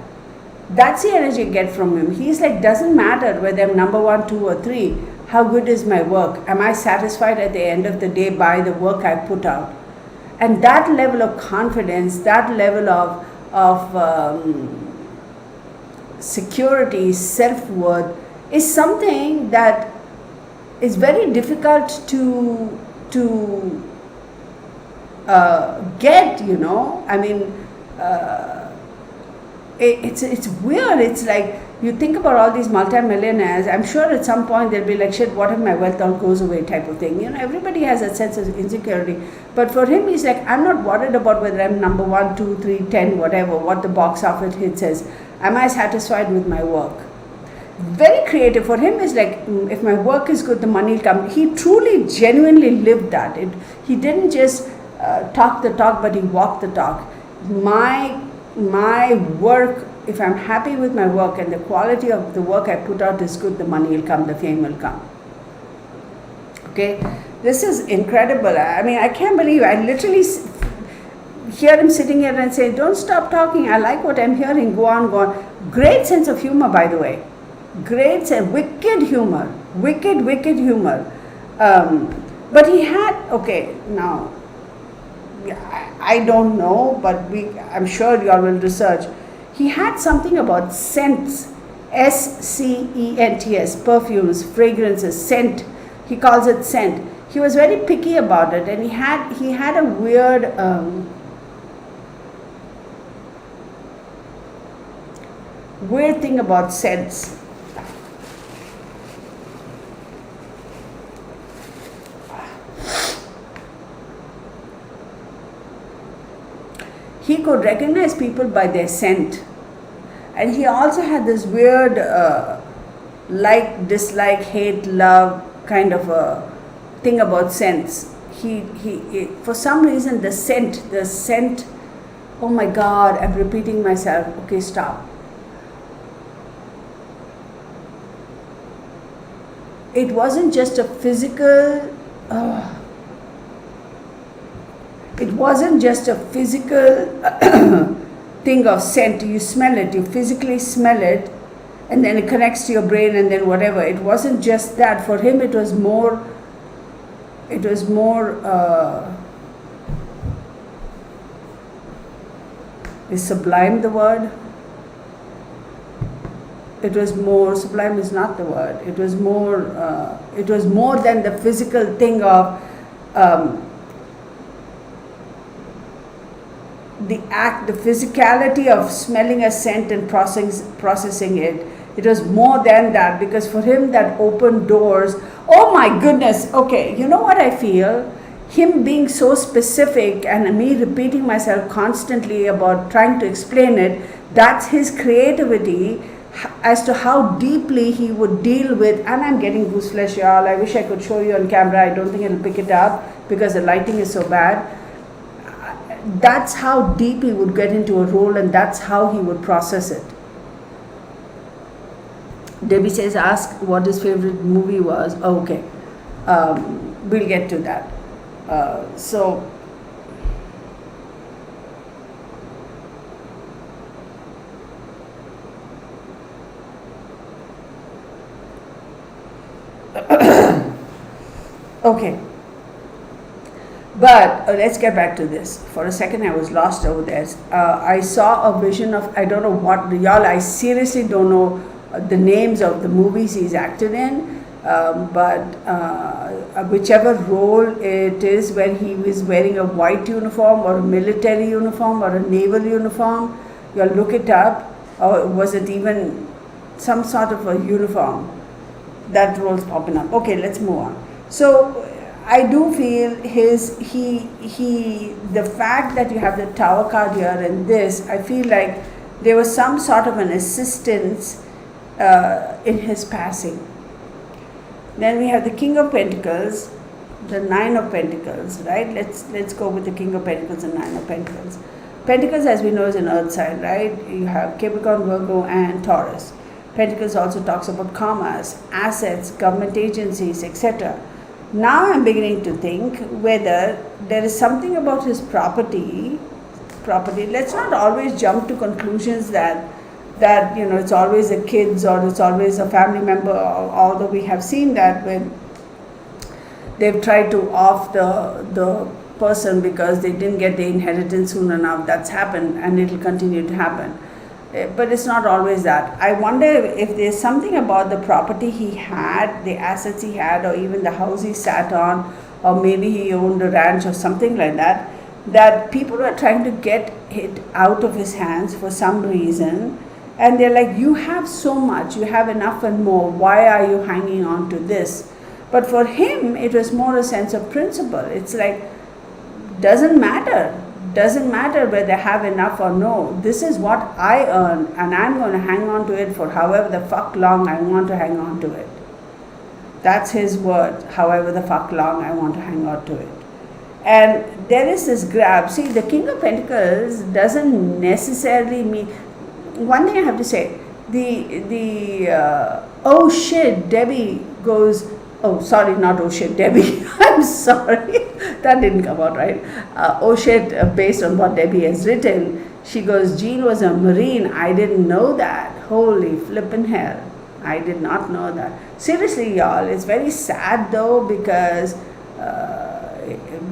That's the energy you get from him. He's like, doesn't matter whether I'm number 1, 2, or 3. How good is my work? Am I satisfied at the end of the day by the work I put out? And that level of confidence, that level of security, self-worth, is something that is very difficult to get. I mean, it's weird. It's like, you think about all these multimillionaires, I'm sure at some point they'll be like, shit, what if my wealth all goes away, type of thing. Everybody has a sense of insecurity. But for him, he's like, I'm not worried about whether I'm number 1, 2, 3, 10, whatever, what the box office hit says. Am I satisfied with my work? Very creative. For him, is like, if my work is good, the money will come. He truly, genuinely lived that. He didn't just talk the talk, but he walked the talk. My work, if I'm happy with my work and the quality of the work I put out is good, the money will come, the fame will come. Okay, this is incredible. I mean, I can't believe I literally hear him sitting here and say, don't stop talking. I like what I'm hearing. Go on, go on. Great sense of humor, by the way. Great sense, wicked humor. Wicked humor. But he had, okay, now, I don't know, but I'm sure you all will research. He had something about scents, scents, perfumes, fragrances, scent. He calls it scent. He was very picky about it, and he had a weird thing about scents. He could recognize people by their scent. And he also had this weird like, dislike, hate, love kind of a thing about scents. He for some reason, the scent, oh my God, I'm repeating myself. Okay, stop. It wasn't just a physical, thing of scent. You smell it, you physically smell it, and then it connects to your brain, and then whatever. It wasn't just that. For him, it was more Is sublime the word? It was more, sublime is not the word. It was more than the physical thing of the act, the physicality of smelling a scent and processing it. It was more than that, because for him that opened doors. Oh my goodness. Okay, you know what I feel? Him being so specific and me repeating myself constantly about trying to explain it, that's his creativity as to how deeply he would deal with. And I'm getting goose flesh, y'all. I wish I could show you on camera. I don't think it'll pick it up because the lighting is so bad. That's how deep he would get into a role, and that's how he would process it. Debbie says, ask what his favorite movie was. Oh, okay. We'll get to that. So okay, but let's get back to this. For a second I was lost over there. I saw a vision of, I don't know what, y'all, I seriously don't know the names of the movies he's acted in, but whichever role it is where he was wearing a white uniform or a military uniform or a naval uniform, you'll look it up. Or was it even some sort of a uniform? That role's popping up. Okay, let's move on. So I do feel the fact that you have the Tower card here and this, I feel like there was some sort of an assistance in his passing. Then we have the King of Pentacles, the Nine of Pentacles, right? Let's go with the King of Pentacles and Nine of Pentacles. Pentacles, as we know, is an earth sign, right? You have Capricorn, Virgo, and Taurus. Pentacles also talks about commerce, assets, government agencies, etc. Now I'm beginning to think whether there is something about his property. Let's not always jump to conclusions that it's always the kids or it's always a family member, although we have seen that when they've tried to off the person because they didn't get the inheritance soon enough. That's happened, and it will continue to happen. But it's not always that. I wonder if there's something about the property he had, the assets he had, or even the house he sat on, or maybe he owned a ranch or something like that, that people are trying to get it out of his hands for some reason. And they're like, you have so much, you have enough and more, why are you hanging on to this? But for him, it was more a sense of principle. It's like, doesn't matter whether I have enough or no. This is what I earn, and I'm going to hang on to it for however the fuck long I want to hang on to it. That's his word, however the fuck long I want to hang on to it. And there is this grab. See, the King of Pentacles doesn't necessarily mean. One thing I have to say, oh shit, Debbie goes, oh sorry, not oh shit, Debbie, I'm sorry, that didn't come out right. Oh shit, based on what Debbie has written, she goes, Gene was a Marine, I didn't know that, holy flippin' hell, I did not know that. Seriously, y'all, it's very sad though, because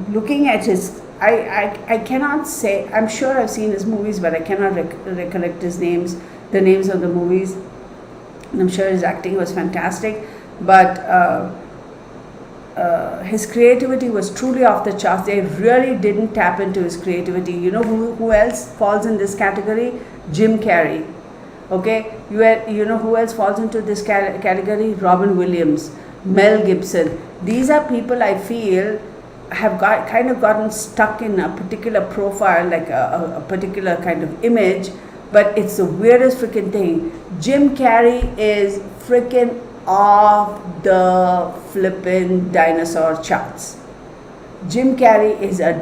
looking at his, I cannot say, I'm sure I've seen his movies, but I cannot recollect the names of the movies. And I'm sure his acting was fantastic, but his creativity was truly off the charts. They really didn't tap into his creativity. You know who else falls in this category? Jim Carrey. Okay, you know who else falls into this category? Robin Williams, Mel Gibson. These are people I feel have kind of gotten stuck in a particular profile, like a particular kind of image, but it's the weirdest freaking thing. Jim Carrey is freaking off the flippin' dinosaur charts. Jim Carrey is a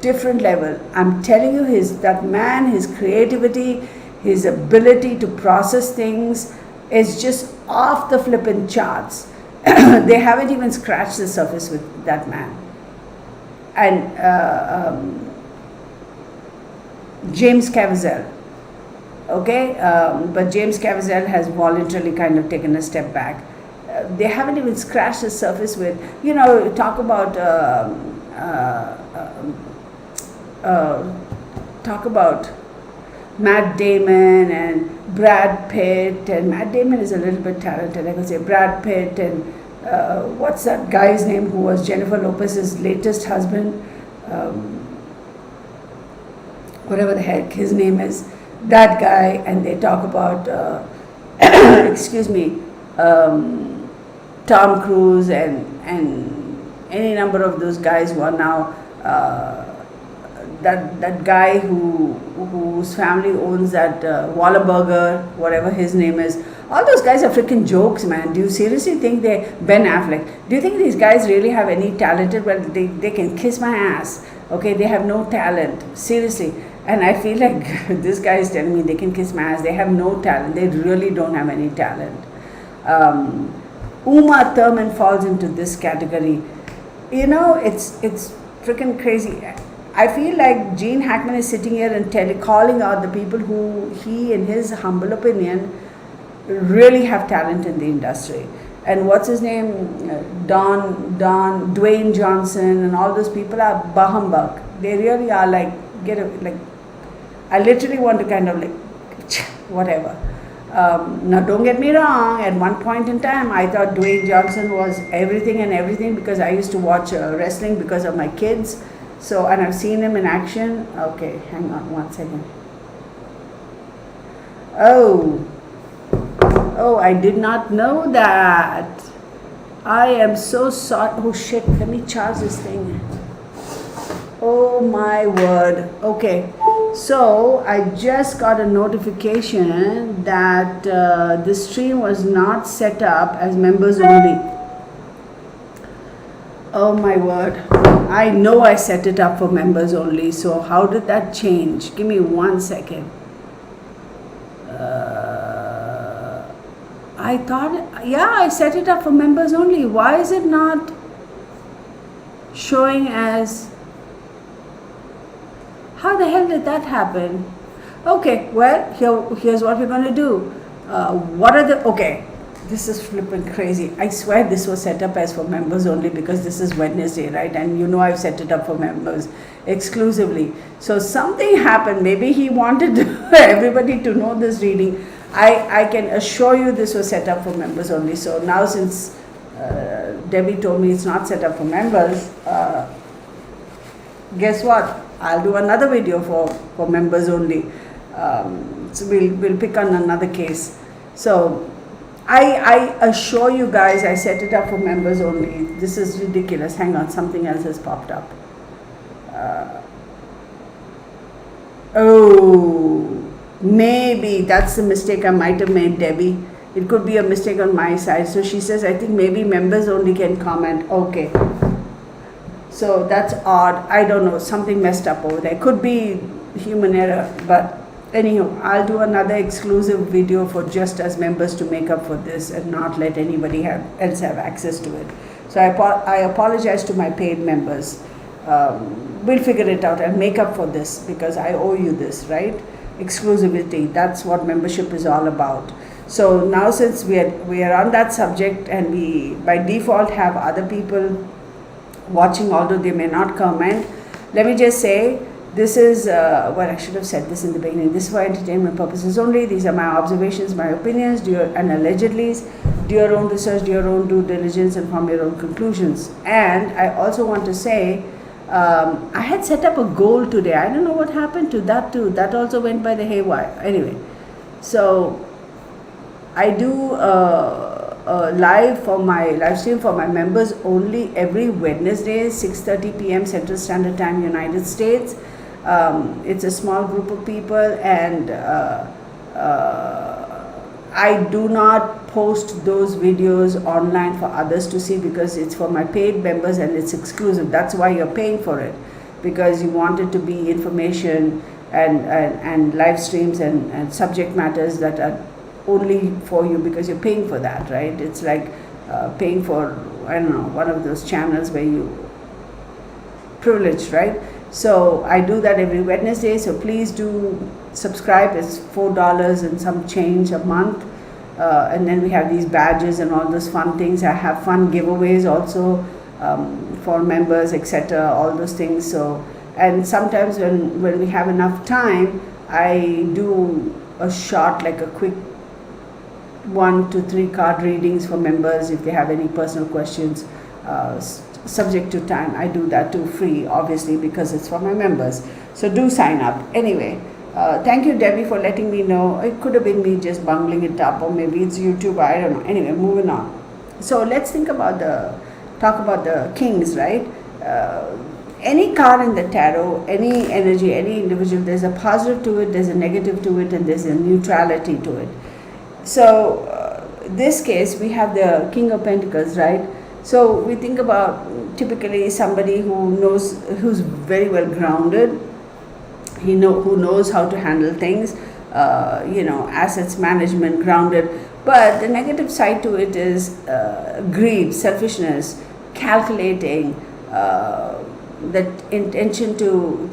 different level. I'm telling you, that man, his creativity, his ability to process things is just off the flippin' charts. They haven't even scratched the surface with that man. And James Caviezel, okay, but James Caviezel has voluntarily kind of taken a step back. They haven't even scratched the surface with, talk about Matt Damon and Brad Pitt, and Matt Damon is a little bit talented, I could say. Brad Pitt and what's that guy's name who was Jennifer Lopez's latest husband? Whatever the heck his name is, that guy, and they talk about, excuse me, Tom Cruise and any number of those guys who are now, that guy whose family owns that Wallaburger, whatever his name is. All those guys are freaking jokes, man. Do you seriously think Ben Affleck, do you think these guys really have any talented? Well, they can kiss my ass. Okay, they have no talent. Seriously. And I feel like this guy is telling me they can kiss my ass. They have no talent. They really don't have any talent. Uma Thurman falls into this category. You know, it's freaking crazy. I feel like Gene Hackman is sitting here and calling out the people who he, in his humble opinion, really have talent in the industry. And what's his name? Dwayne Johnson and all those people are bahumbug. They really are like, I literally want to kind of like, whatever. Now don't get me wrong, at one point in time I thought Dwayne Johnson was everything because I used to watch wrestling because of my kids. So, and I've seen him in action. Okay, hang on one second. Oh, I did not know that. I am so sorry. Oh shit, let me charge this thing. Oh my word. Okay, so I just got a notification that this stream was not set up as members only. Oh my word. I know I set it up for members only, so how did that change? Give me 1 second. I thought, yeah, I set it up for members only. Why is it not showing as... How the hell did that happen? Okay, well, here's what we're going to do. Okay, this is flipping crazy. I swear this was set up as for members only because this is Wednesday, right? And you know I've set it up for members exclusively. So something happened. Maybe he wanted everybody to know this reading. I can assure you this was set up for members only. So now since Debbie told me it's not set up for members, guess what? I'll do another video for members only. So we'll pick on another case. So I assure you guys, I set it up for members only. This is ridiculous. Hang on, something else has popped up. Maybe that's the mistake I might have made, Debbie. It could be a mistake on my side. So she says, I think maybe members only can comment. Okay. So that's odd. I don't know. Something messed up over there. Could be human error. But anyhow, I'll do another exclusive video for just as members to make up for this and not let anybody else have access to it. So I apologize to my paid members. We'll figure it out and make up for this because I owe you this, right? Exclusivity. That's what membership is all about. So now since we are on that subject and we by default have other people watching, although they may not comment, let me just say this is well, I should have said this in the beginning. This is for entertainment purposes only. These are my observations, my opinions, and allegedly. Do your own research, do your own due diligence, and form your own conclusions. And I also want to say, I had set up a goal today. I don't know what happened to that too. That also went by the haywire. Anyway, so I do live stream for my members only every Wednesday, 6:30 p.m. Central Standard Time, United States. It's a small group of people, and I do not post those videos online for others to see because it's for my paid members and it's exclusive. That's why you're paying for it, because you want it to be information and live streams and subject matters that are only for you because you're paying for that, right? It's like paying for, I don't know, one of those channels where you privileged, right? So I do that every Wednesday, so please do subscribe. It's $4 and some change a month, and then we have these badges and all those fun things. I have fun giveaways also for members, etc., all those things. So, and sometimes when we have enough time, I do a short, like a quick 1 to 3 card readings for members if they have any personal questions, subject to time. I do that too, free, obviously, because it's for my members. So do sign up. Anyway, thank you, Debbie, for letting me know. It could have been me just bungling it up, or maybe it's YouTube, I don't know. Anyway, moving on. So let's talk about the kings, right? Any card in the tarot, any energy, any individual, there's a positive to it, there's a negative to it, and there's a neutrality to it. So this case, we have the King of Pentacles, right? So we think about typically somebody who's very well grounded, who knows how to handle things, assets management, grounded. But the negative side to it is greed, selfishness, calculating, that intention to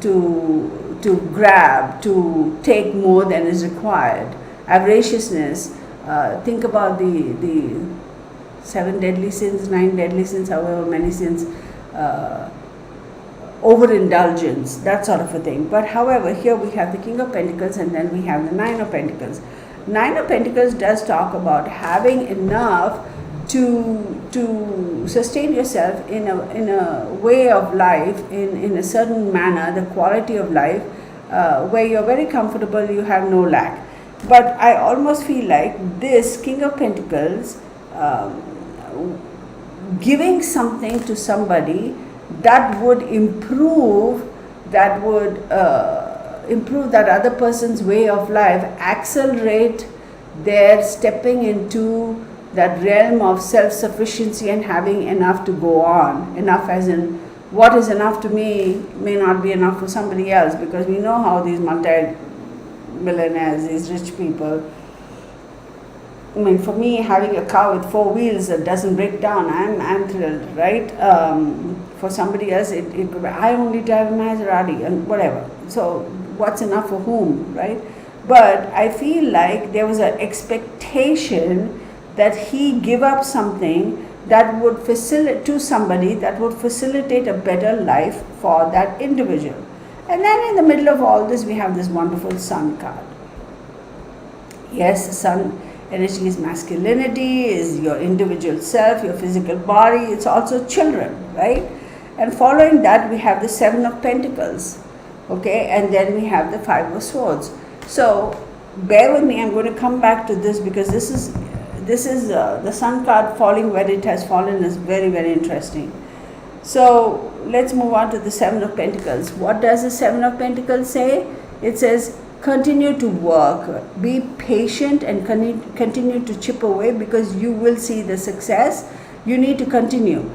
grab, to take more than is required, avariciousness. Think about the 7 deadly sins, 9 deadly sins, however many sins, overindulgence, that sort of a thing. But however, here we have the King of Pentacles, and then we have the Nine of Pentacles. Nine of Pentacles does talk about having enough to sustain yourself in a way of life, in a certain manner, the quality of life, where you're very comfortable, you have no lack. But I almost feel like this King of Pentacles, giving something to somebody that would improve that other person's way of life, accelerate their stepping into that realm of self-sufficiency and having enough to go on. Enough as in, what is enough to me may not be enough for somebody else, because we know how these multi-millionaires, these rich people, I mean, for me, having a car with 4 wheels that doesn't break down, I'm thrilled, right? For somebody else, it could be, I only drive a Maserati and whatever. So what's enough for whom, right? But I feel like there was an expectation that he give up something that would facilitate a better life for that individual. And then in the middle of all this, we have this wonderful Sun card. Yes, Sun energy is masculinity, is your individual self, your physical body. It's also children, right? And following that, we have the Seven of Pentacles, okay? And then we have the Five of Swords. So bear with me. I'm going to come back to this, because this is the Sun card falling where it has fallen is very, very interesting. So let's move on to the Seven of Pentacles. What does the Seven of Pentacles say? It says, continue to work, be patient, and continue to chip away, because you will see the success. You need to continue.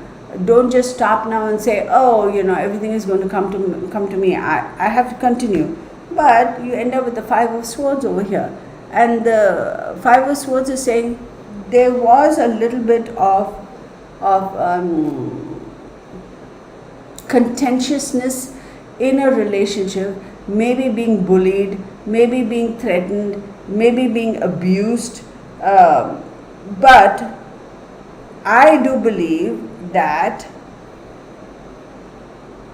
Don't just stop now and say, oh, everything is going to come to me. I have to continue. But you end up with the Five of Swords over here. And the Five of Swords is saying there was a little bit of contentiousness in a relationship, maybe being bullied, maybe being threatened, maybe being abused. But I do believe that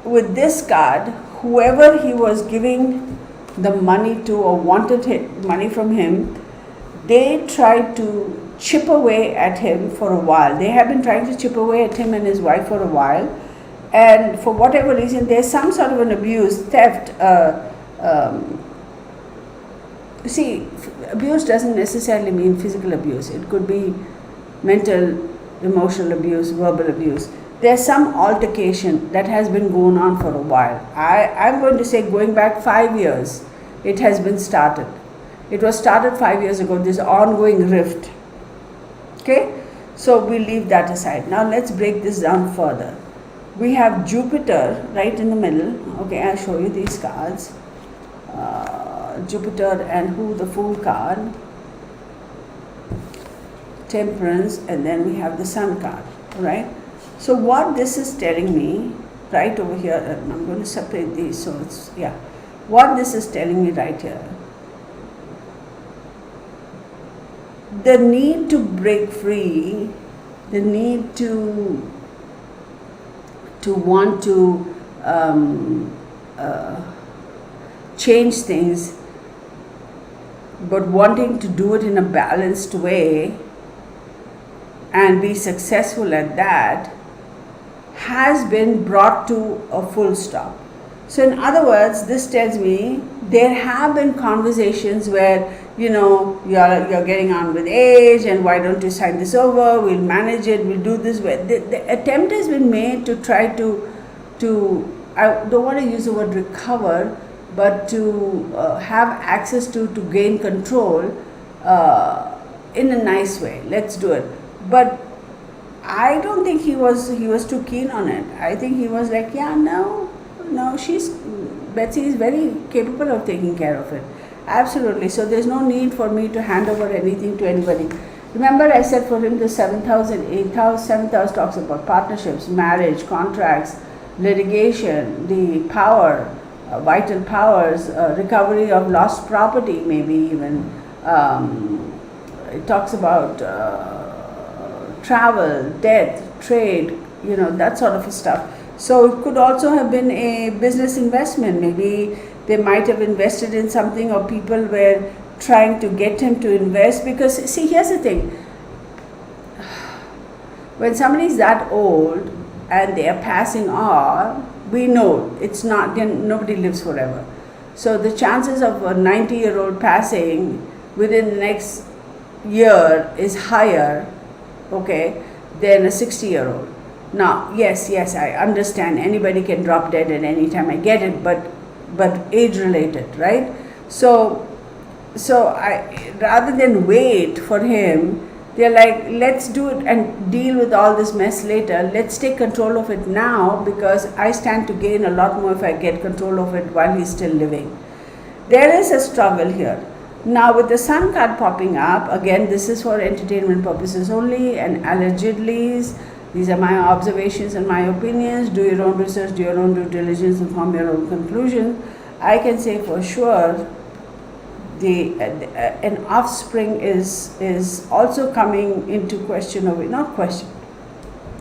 with this card, whoever he was giving the money to or wanted money from him, they tried to chip away at him for a while. They have been trying to chip away at him and his wife for a while. And for whatever reason, there's some sort of an abuse, theft. See, abuse doesn't necessarily mean physical abuse. It could be mental, emotional abuse, verbal abuse. There's some altercation that has been going on for a while. I'm going to say going back 5 years, it has been started. It was started 5 years ago, this ongoing rift. Okay? So we leave that aside. Now let's break this down further. We have Jupiter right in the middle. Okay, I'll show you these cards. Jupiter and the Fool card. Temperance, and then we have the Sun card, right? So what this is telling me right over here, and I'm going to separate these, so it's, what this is telling me right here, the need to break free, the need to want to change things but wanting to do it in a balanced way and be successful at that has been brought to a full stop. So, in other words, this tells me there have been conversations where, you're getting on with age, and why don't you sign this over? We'll manage it. We'll do this. The attempt has been made to try to I don't want to use the word recover, but to have access to gain control in a nice way. Let's do it. But I don't think he was too keen on it. I think he was like, yeah, no, Betsy is very capable of taking care of it. Absolutely. So there's no need for me to hand over anything to anybody. Remember, I said for him the 7th house and 8th house. 7th house talks about partnerships, marriage, contracts, litigation, the power, vital powers, recovery of lost property, maybe even. It talks about travel, death, trade, that sort of stuff. So it could also have been a business investment. Maybe they might have invested in something, or people were trying to get him to invest. Because, see, here's the thing. When somebody is that old and they are passing on, we know it's not, nobody lives forever. So the chances of a 90-year-old passing within the next year is higher, okay, than a 60-year-old. Now, yes, I understand anybody can drop dead at any time. I get it, but age related, right? So I, rather than wait for him, they're like, let's do it and deal with all this mess later. Let's take control of it now, because I stand to gain a lot more if I get control of it while he's still living. There is a struggle here. Now, with the Sun card popping up, again, this is for entertainment purposes only, and allegedly, these are my observations and my opinions. Do your own research, do your own due diligence, and form your own conclusions. I can say for sure an offspring is also coming into question, or not question.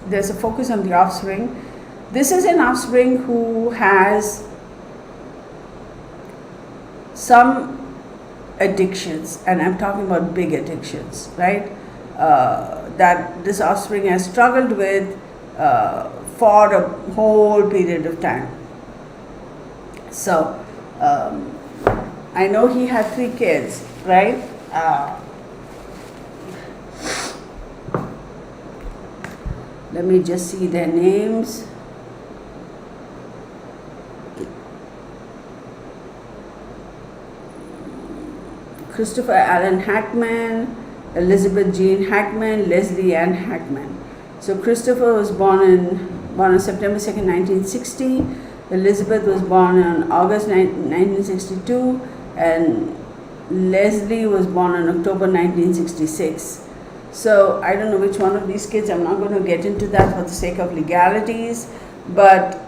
There's a focus on the offspring. This is an offspring who has some addictions, and I'm talking about big addictions, right? That this offspring has struggled with for a whole period of time. So I know he had 3 kids, right? Let me just see their names. Christopher Allen Hackman, Elizabeth Jean Hackman, Leslie Ann Hackman. So Christopher was born on September 2nd, 1960. Elizabeth was born on August 1962, and Leslie was born on October 1966. So I don't know which one of these kids. I'm not going to get into that for the sake of legalities, but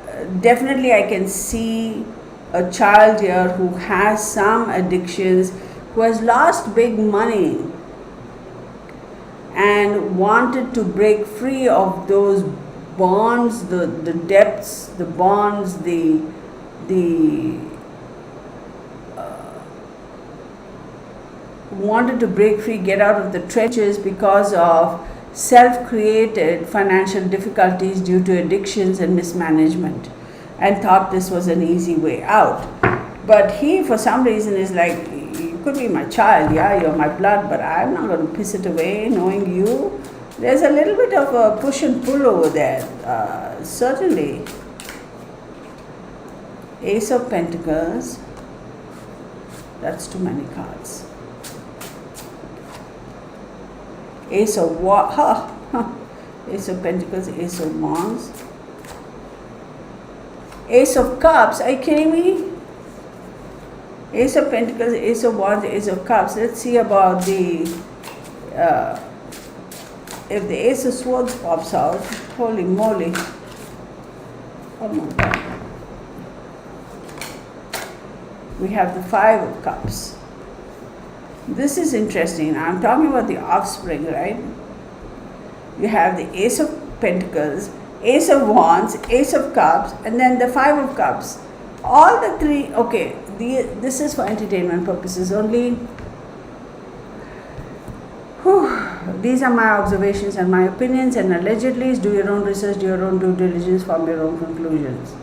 definitely I can see a child here who has some addictions, who has lost big money and wanted to break free of those bonds, the debts, the bonds, wanted to break free, get out of the trenches because of self-created financial difficulties due to addictions and mismanagement, and thought this was an easy way out. But he, for some reason, is like, you could be my child, yeah, you're my blood, but I'm not going to piss it away knowing you. There's a little bit of a push and pull over there, certainly. Ace of Pentacles, that's too many cards. Ace of Ace of Pentacles, Ace of Wands. Ace of Cups, are you kidding me? Ace of Pentacles, Ace of Wands, Ace of Cups. Let's see about the, if the Ace of Swords pops out, holy moly. Oh my God. We have the Five of Cups. This is interesting. I'm talking about the offspring, right? You have the Ace of Pentacles, Ace of Wands, Ace of Cups, and then the Five of Cups. All the three, okay, this is for entertainment purposes only. These are my observations and my opinions, and allegedly do your own research, do your own due diligence, form your own conclusions.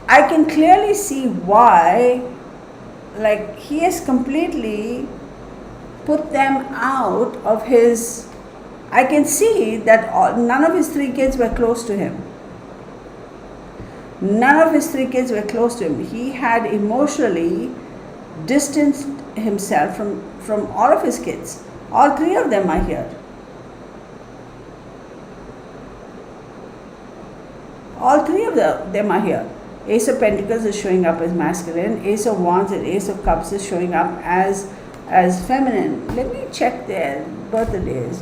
I can clearly see why, like, he has completely put them out of his. I can see that none of his 3 kids were close to him. None of his 3 kids were close to him. He had emotionally distanced himself from all of his kids. All 3 of them are here. All 3 of them are here. Ace of Pentacles is showing up as masculine. Ace of Wands and Ace of Cups is showing up as feminine. Let me check their birthdays.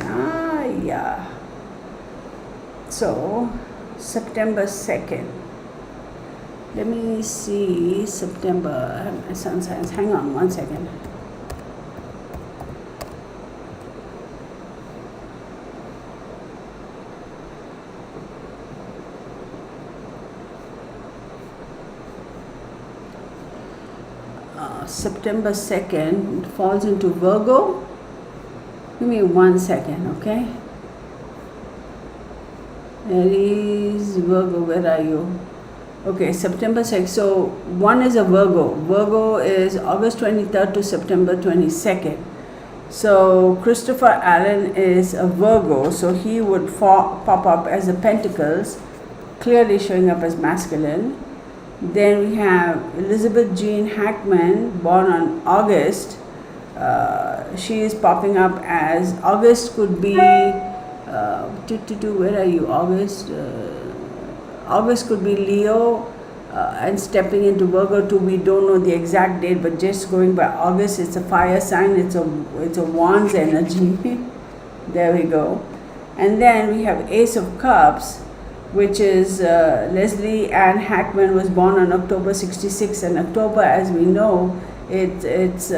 Yeah. So, September 2nd. Let me see September. I have my sun signs. Hang on 1 second. September 2nd falls into Virgo. Give me 1 second, okay? Aries, Virgo, where are you? Okay, September 6th. So 1 is a Virgo. Virgo is August 23rd to September 22nd. So Christopher Allen is a Virgo. So he would pop up as a Pentacles, clearly showing up as masculine. Then we have Elizabeth Jean Hackman, born on August. She is popping up as August could be, where are you, August? August could be Leo and stepping into Virgo too. We don't know the exact date, but just going by August, it's a fire sign, it's a Wands energy. There we go. And then we have Ace of Cups, which is Leslie Ann Hackman, was born on October 66, and October, as we know, it's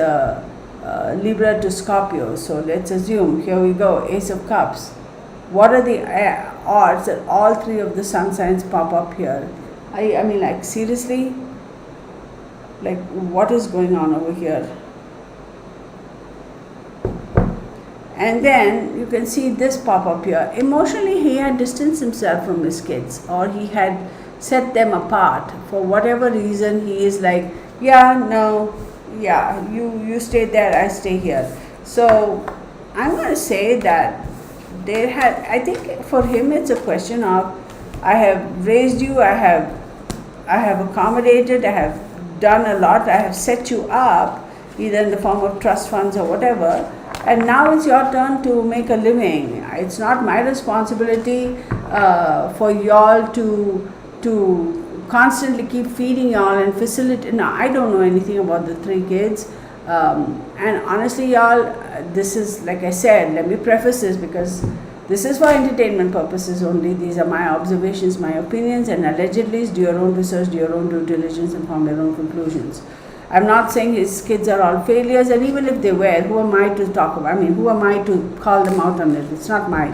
Libra to Scorpio. So let's assume, here we go, Ace of Cups. What are the odds that all 3 of the sun signs pop up here? I mean, like, seriously? Like, what is going on over here? And then you can see this pop up here. Emotionally, he had distanced himself from his kids, or he had set them apart. For whatever reason, he is like, yeah, no, yeah, you stay there, I stay here. So I'm going to say that I think for him it's a question of, I have raised you, I have accommodated, I have done a lot, I have set you up, either in the form of trust funds or whatever, and now it's your turn to make a living. It's not my responsibility for y'all to constantly keep feeding y'all and facilitate. Now, I don't know anything about the 3 kids. And honestly, y'all, this is, like I said, let me preface this because this is for entertainment purposes only. These are my observations, my opinions, and allegedly do your own research, do your own due diligence, and form your own conclusions. I'm not saying his kids are all failures, and even if they were, who am I to talk about? I mean, who am I to call them out on it? It's not my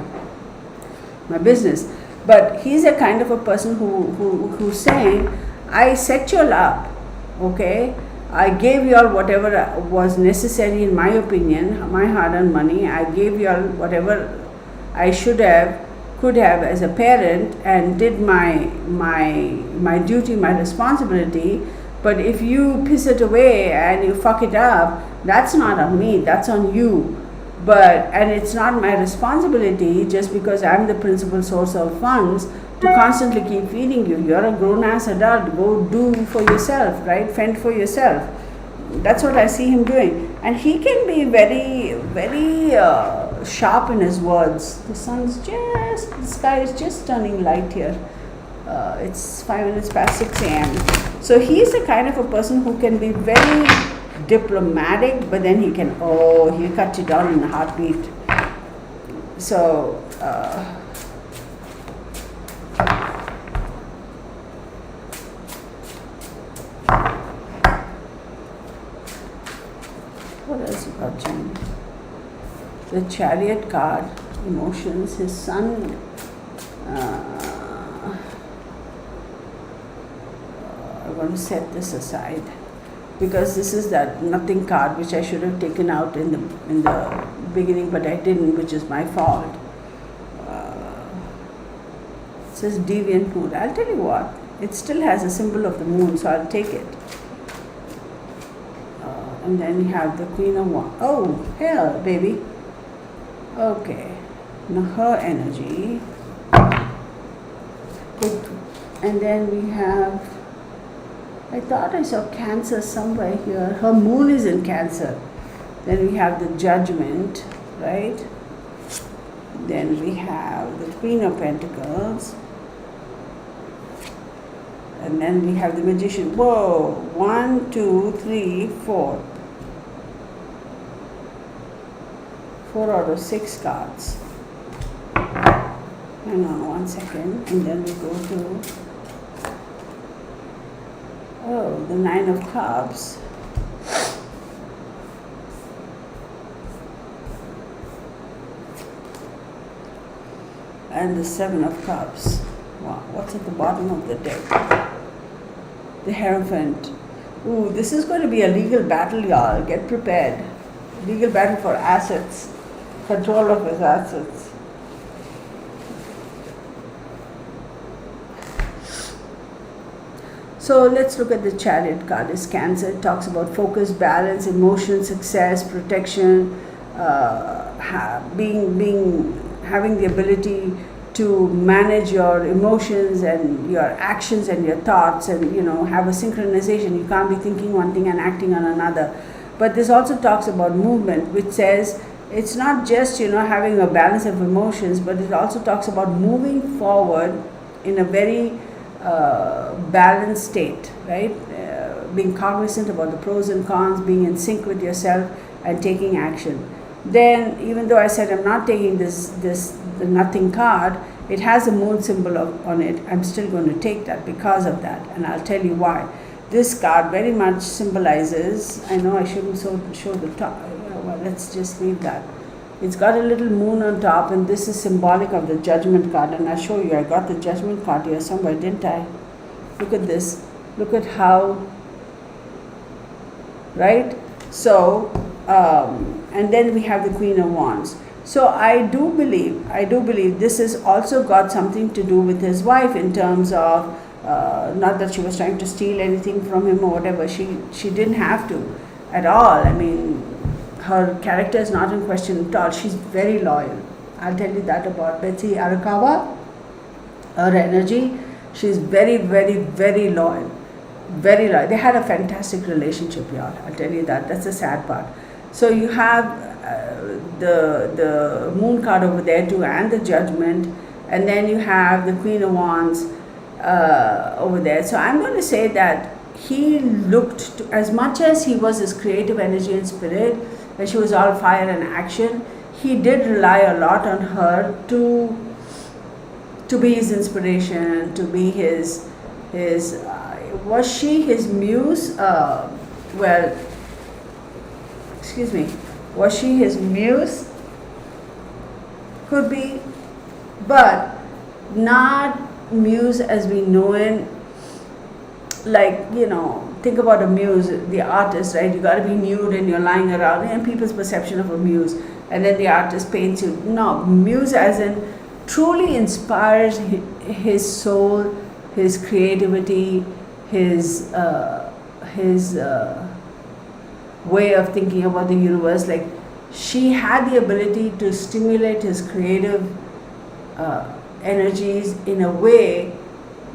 business. But he's a kind of a person who's saying, I set you all up, okay? I gave you all whatever was necessary, in my opinion, my hard-earned money. I gave you all whatever I should have, could have as a parent, and did my duty, my responsibility. But if you piss it away and you fuck it up, that's not on me, that's on you. And it's not my responsibility, just because I'm the principal source of funds, to constantly keep feeding you. You're a grown-ass adult. Go do for yourself, right? Fend for yourself. That's what I see him doing. And he can be very, very sharp in his words. The sky is just turning light here. It's 5 minutes past 6 a.m. So he's the kind of a person who can be very diplomatic, but then he cut you down in a heartbeat. So, what else you got, Jim? The Chariot card, emotions, his son. I'm going to set this aside. because this is that nothing card which I should have taken out in the beginning, but I didn't, which is my fault. It says deviant mood. I'll tell you what, it still has a symbol of the moon, so I'll take it. And then you have the Queen of Wands. Oh, hell, baby. Okay. Now her energy. Good. And then we have, I thought I saw Cancer somewhere here. Her moon is in Cancer. Then we have the Judgment, right? Then we have the Queen of Pentacles. And then we have the Magician. Whoa! 1, 2, 3, 4. 4 out of 6 cards. Hang on 1 second. And then we go to, oh, the 9 of Cups. And the 7 of Cups. Wow, what's at the bottom of the deck? The Hierophant. Ooh, this is going to be a legal battle, y'all. Get prepared. Legal battle for assets. Control of his assets. So let's look at the Chariot card. This Cancer. It talks about focus, balance, emotion, success, protection, having the ability to manage your emotions and your actions and your thoughts, and have a synchronization. You can't be thinking one thing and acting on another. But this also talks about movement, which says it's not just having a balance of emotions, but it also talks about moving forward in a very balanced state, right? Being cognizant about the pros and cons, being in sync with yourself, and taking action. Then, even though I said I'm not taking the Nothing card, it has a moon symbol on it. I'm still going to take that because of that, and I'll tell you why. This card very much symbolizes, I know I shouldn't show the top, well, let's just leave that. It's got a little moon on top, and this is symbolic of the Judgment card, and I'll show you. I got the Judgment card here somewhere, didn't I? Look at this. Look at how, right? So, and then we have the Queen of Wands. So I do believe this has also got something to do with his wife in terms of, not that she was trying to steal anything from him or whatever. She didn't have to at all. I mean, her character is not in question at all. She's very loyal. I'll tell you that about Betsy Arakawa. Her energy, she's very, very, very loyal. Very loyal. They had a fantastic relationship, y'all. I'll tell you that. That's the sad part. So you have the Moon card over there too, and the Judgment, and then you have the Queen of Wands over there. So I'm going to say that he looked to, as much as he was his creative energy and spirit, and she was all fire and action, he did rely a lot on her to be his inspiration, to be his was she his muse? Was she his muse? Could be, but not muse as we know it. Like, think about a muse, the artist, right? You got to be nude and you're lying around, and people's perception of a muse, and then the artist paints you. No, muse as in truly inspires his soul, his creativity, his way of thinking about the universe. Like, she had the ability to stimulate his creative energies in a way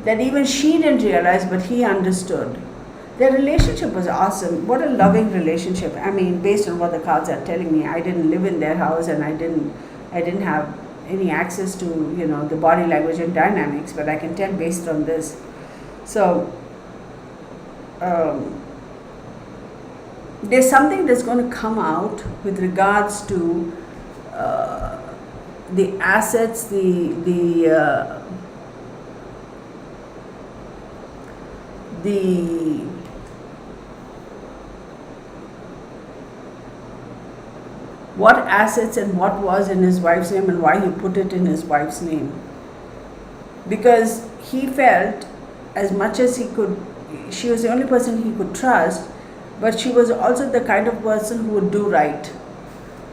that even she didn't realize, but he understood. Their relationship was awesome. What a loving relationship. I mean, based on what the cards are telling me, I didn't live in their house, and I didn't have any access to the body language and dynamics, but I can tell based on this. So there's something that's going to come out with regards to the assets, what assets and what was in his wife's name, and why he put it in his wife's name. Because he felt, as much as he could, she was the only person he could trust, but she was also the kind of person who would do right.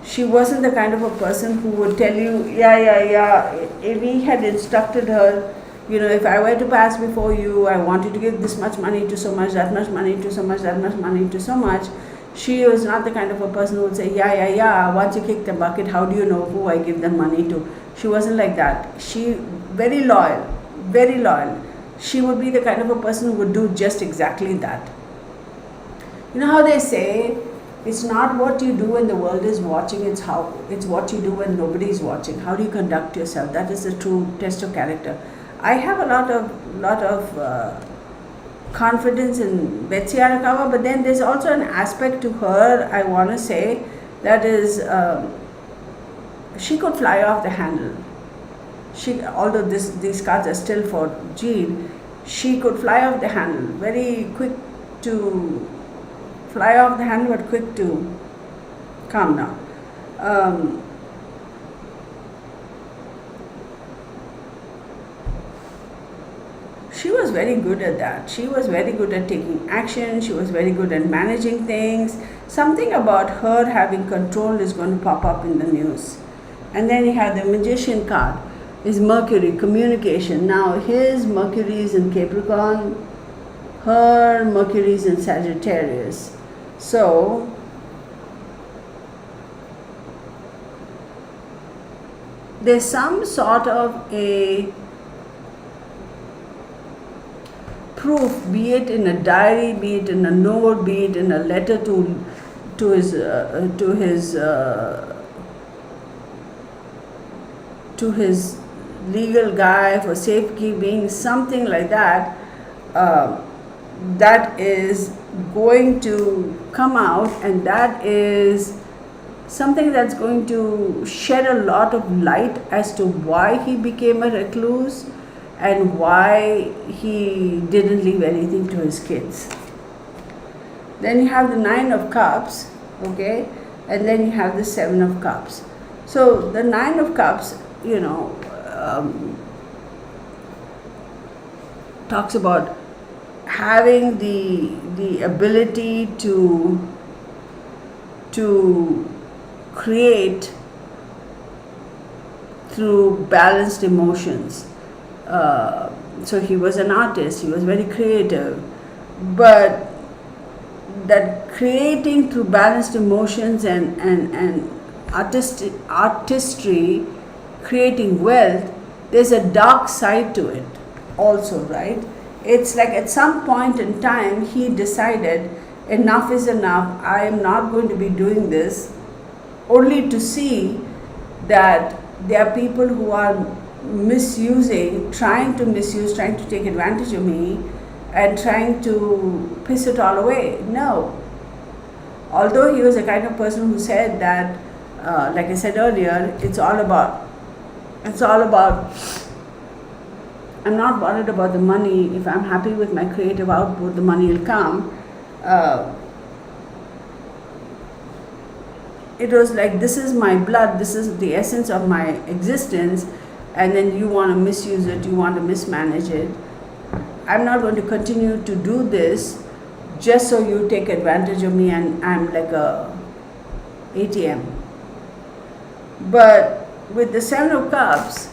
She wasn't the kind of a person who would tell you, yeah. If he had instructed her, if I were to pass before you, I want you to give this much money to so much, that much money to so much, that much money to so much. She was not the kind of a person who would say, yeah, once you kick the bucket, how do you know who I give the money to? She wasn't like that. She, very loyal, very loyal. She would be the kind of a person who would do just exactly that. You know how they say, it's not what you do when the world is watching, it's what you do when nobody is watching. How do you conduct yourself? That is the true test of character. I have a lot of confidence in Betsy Arakawa, but then there's also an aspect to her, I want to say, that is, she could fly off the handle. Although these cards are still for Jean, she could fly off the handle, very quick to fly off the handle, but quick to calm down. She was very good at that. She was very good at taking action. She was very good at managing things. Something about her having control is going to pop up in the news. And then you have the Magician card. Is Mercury, communication. Now his Mercury is in Capricorn, her Mercury is in Sagittarius. So there's some sort of a proof, be it in a diary, be it in a note, be it in a letter to his legal guy for safekeeping, something like that, that is going to come out, and that is something that's going to shed a lot of light as to why he became a recluse and why he didn't leave anything to his kids. Then you have the 9 of Cups, okay, and then you have the 7 of Cups. So the 9 of Cups, talks about having the ability to create through balanced emotions. So he was an artist, he was very creative, but that creating through balanced emotions and artistry, creating wealth, there's a dark side to it also, right? It's like at some point in time he decided enough is enough, I am not going to be doing this, only to see that there are people who are trying to take advantage of me and trying to piss it all away. No. Although he was the kind of person who said that, like I said earlier, it's all about, I'm not worried about the money. If I'm happy with my creative output, the money will come. It was like, this is my blood, this is the essence of my existence, and then you want to misuse it, you want to mismanage it. I'm not going to continue to do this just so you take advantage of me and I'm like a ATM. But with the 7 of Cups,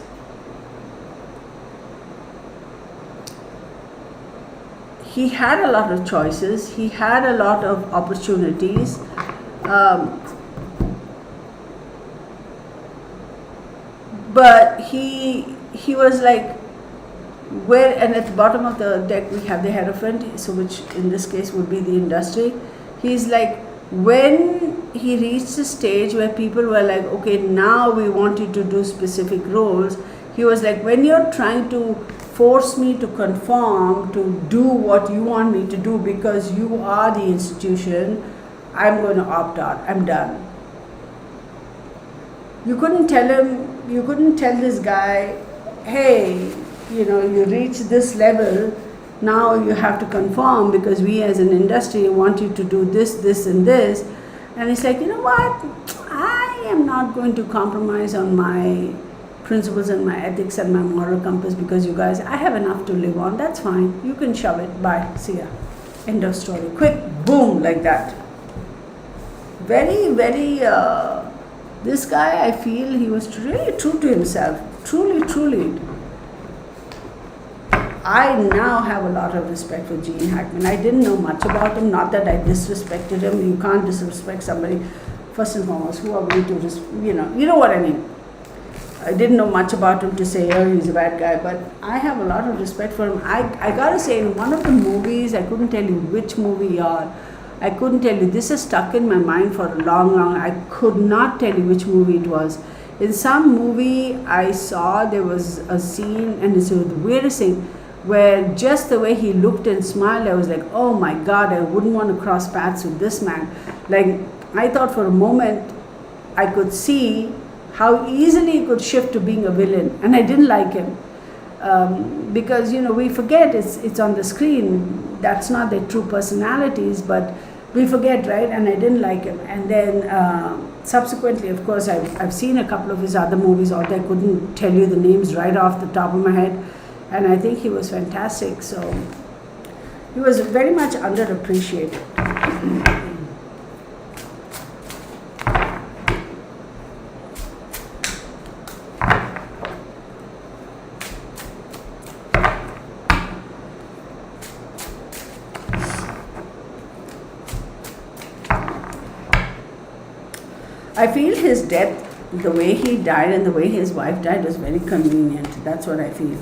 he had a lot of choices, he had a lot of opportunities. But he was like, and at the bottom of the deck we have the Hierophant, so which in this case would be the industry. He's like, when he reached a stage where people were like, okay, now we want you to do specific roles, he was like, when you're trying to force me to conform, to do what you want me to do because you are the institution, I'm going to opt out, I'm done. You couldn't tell this guy, hey, you reach this level, now you have to conform because we as an industry want you to do this, this and this. And it's like, you know what, I am not going to compromise on my principles and my ethics and my moral compass because you guys, I have enough to live on, that's fine, you can shove it, bye, see ya. End of story. Quick, boom, like that. Very, very, this guy, I feel he was really true to himself. Truly, truly. I now have a lot of respect for Eugene Hackman. I didn't know much about him, not that I disrespected him. You can't disrespect somebody. First and foremost, who are we to, you know what I mean. I didn't know much about him to say, oh, he's a bad guy, but I have a lot of respect for him. I gotta say, in one of the movies, I couldn't tell you which movie or I couldn't tell you. This is stuck in my mind for a long. I could not tell you which movie it was. In some movie I saw, there was a scene, and it's the weirdest thing, where just the way he looked and smiled, I was like, oh my God, I wouldn't want to cross paths with this man. Like, I thought for a moment I could see how easily he could shift to being a villain, and I didn't like him. Because, we forget it's on the screen, that's not their true personalities, but we forget, right? And I didn't like him. And then subsequently, of course, I've seen a couple of his other movies, although I couldn't tell you the names right off the top of my head. And I think he was fantastic. So he was very much underappreciated. I feel his death, the way he died and the way his wife died, was very convenient. That's what I feel.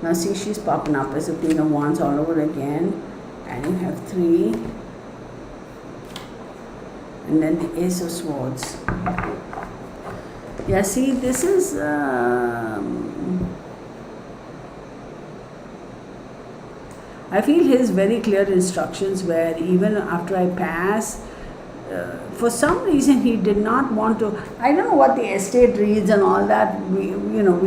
Now see, she's popping up as a Queen of Wands all over again. And you have 3. And then the Ace of Swords. Yeah, see, this is... I feel his very clear instructions where even after I pass, for some reason he did not want to. I don't know what the estate reads and all that. We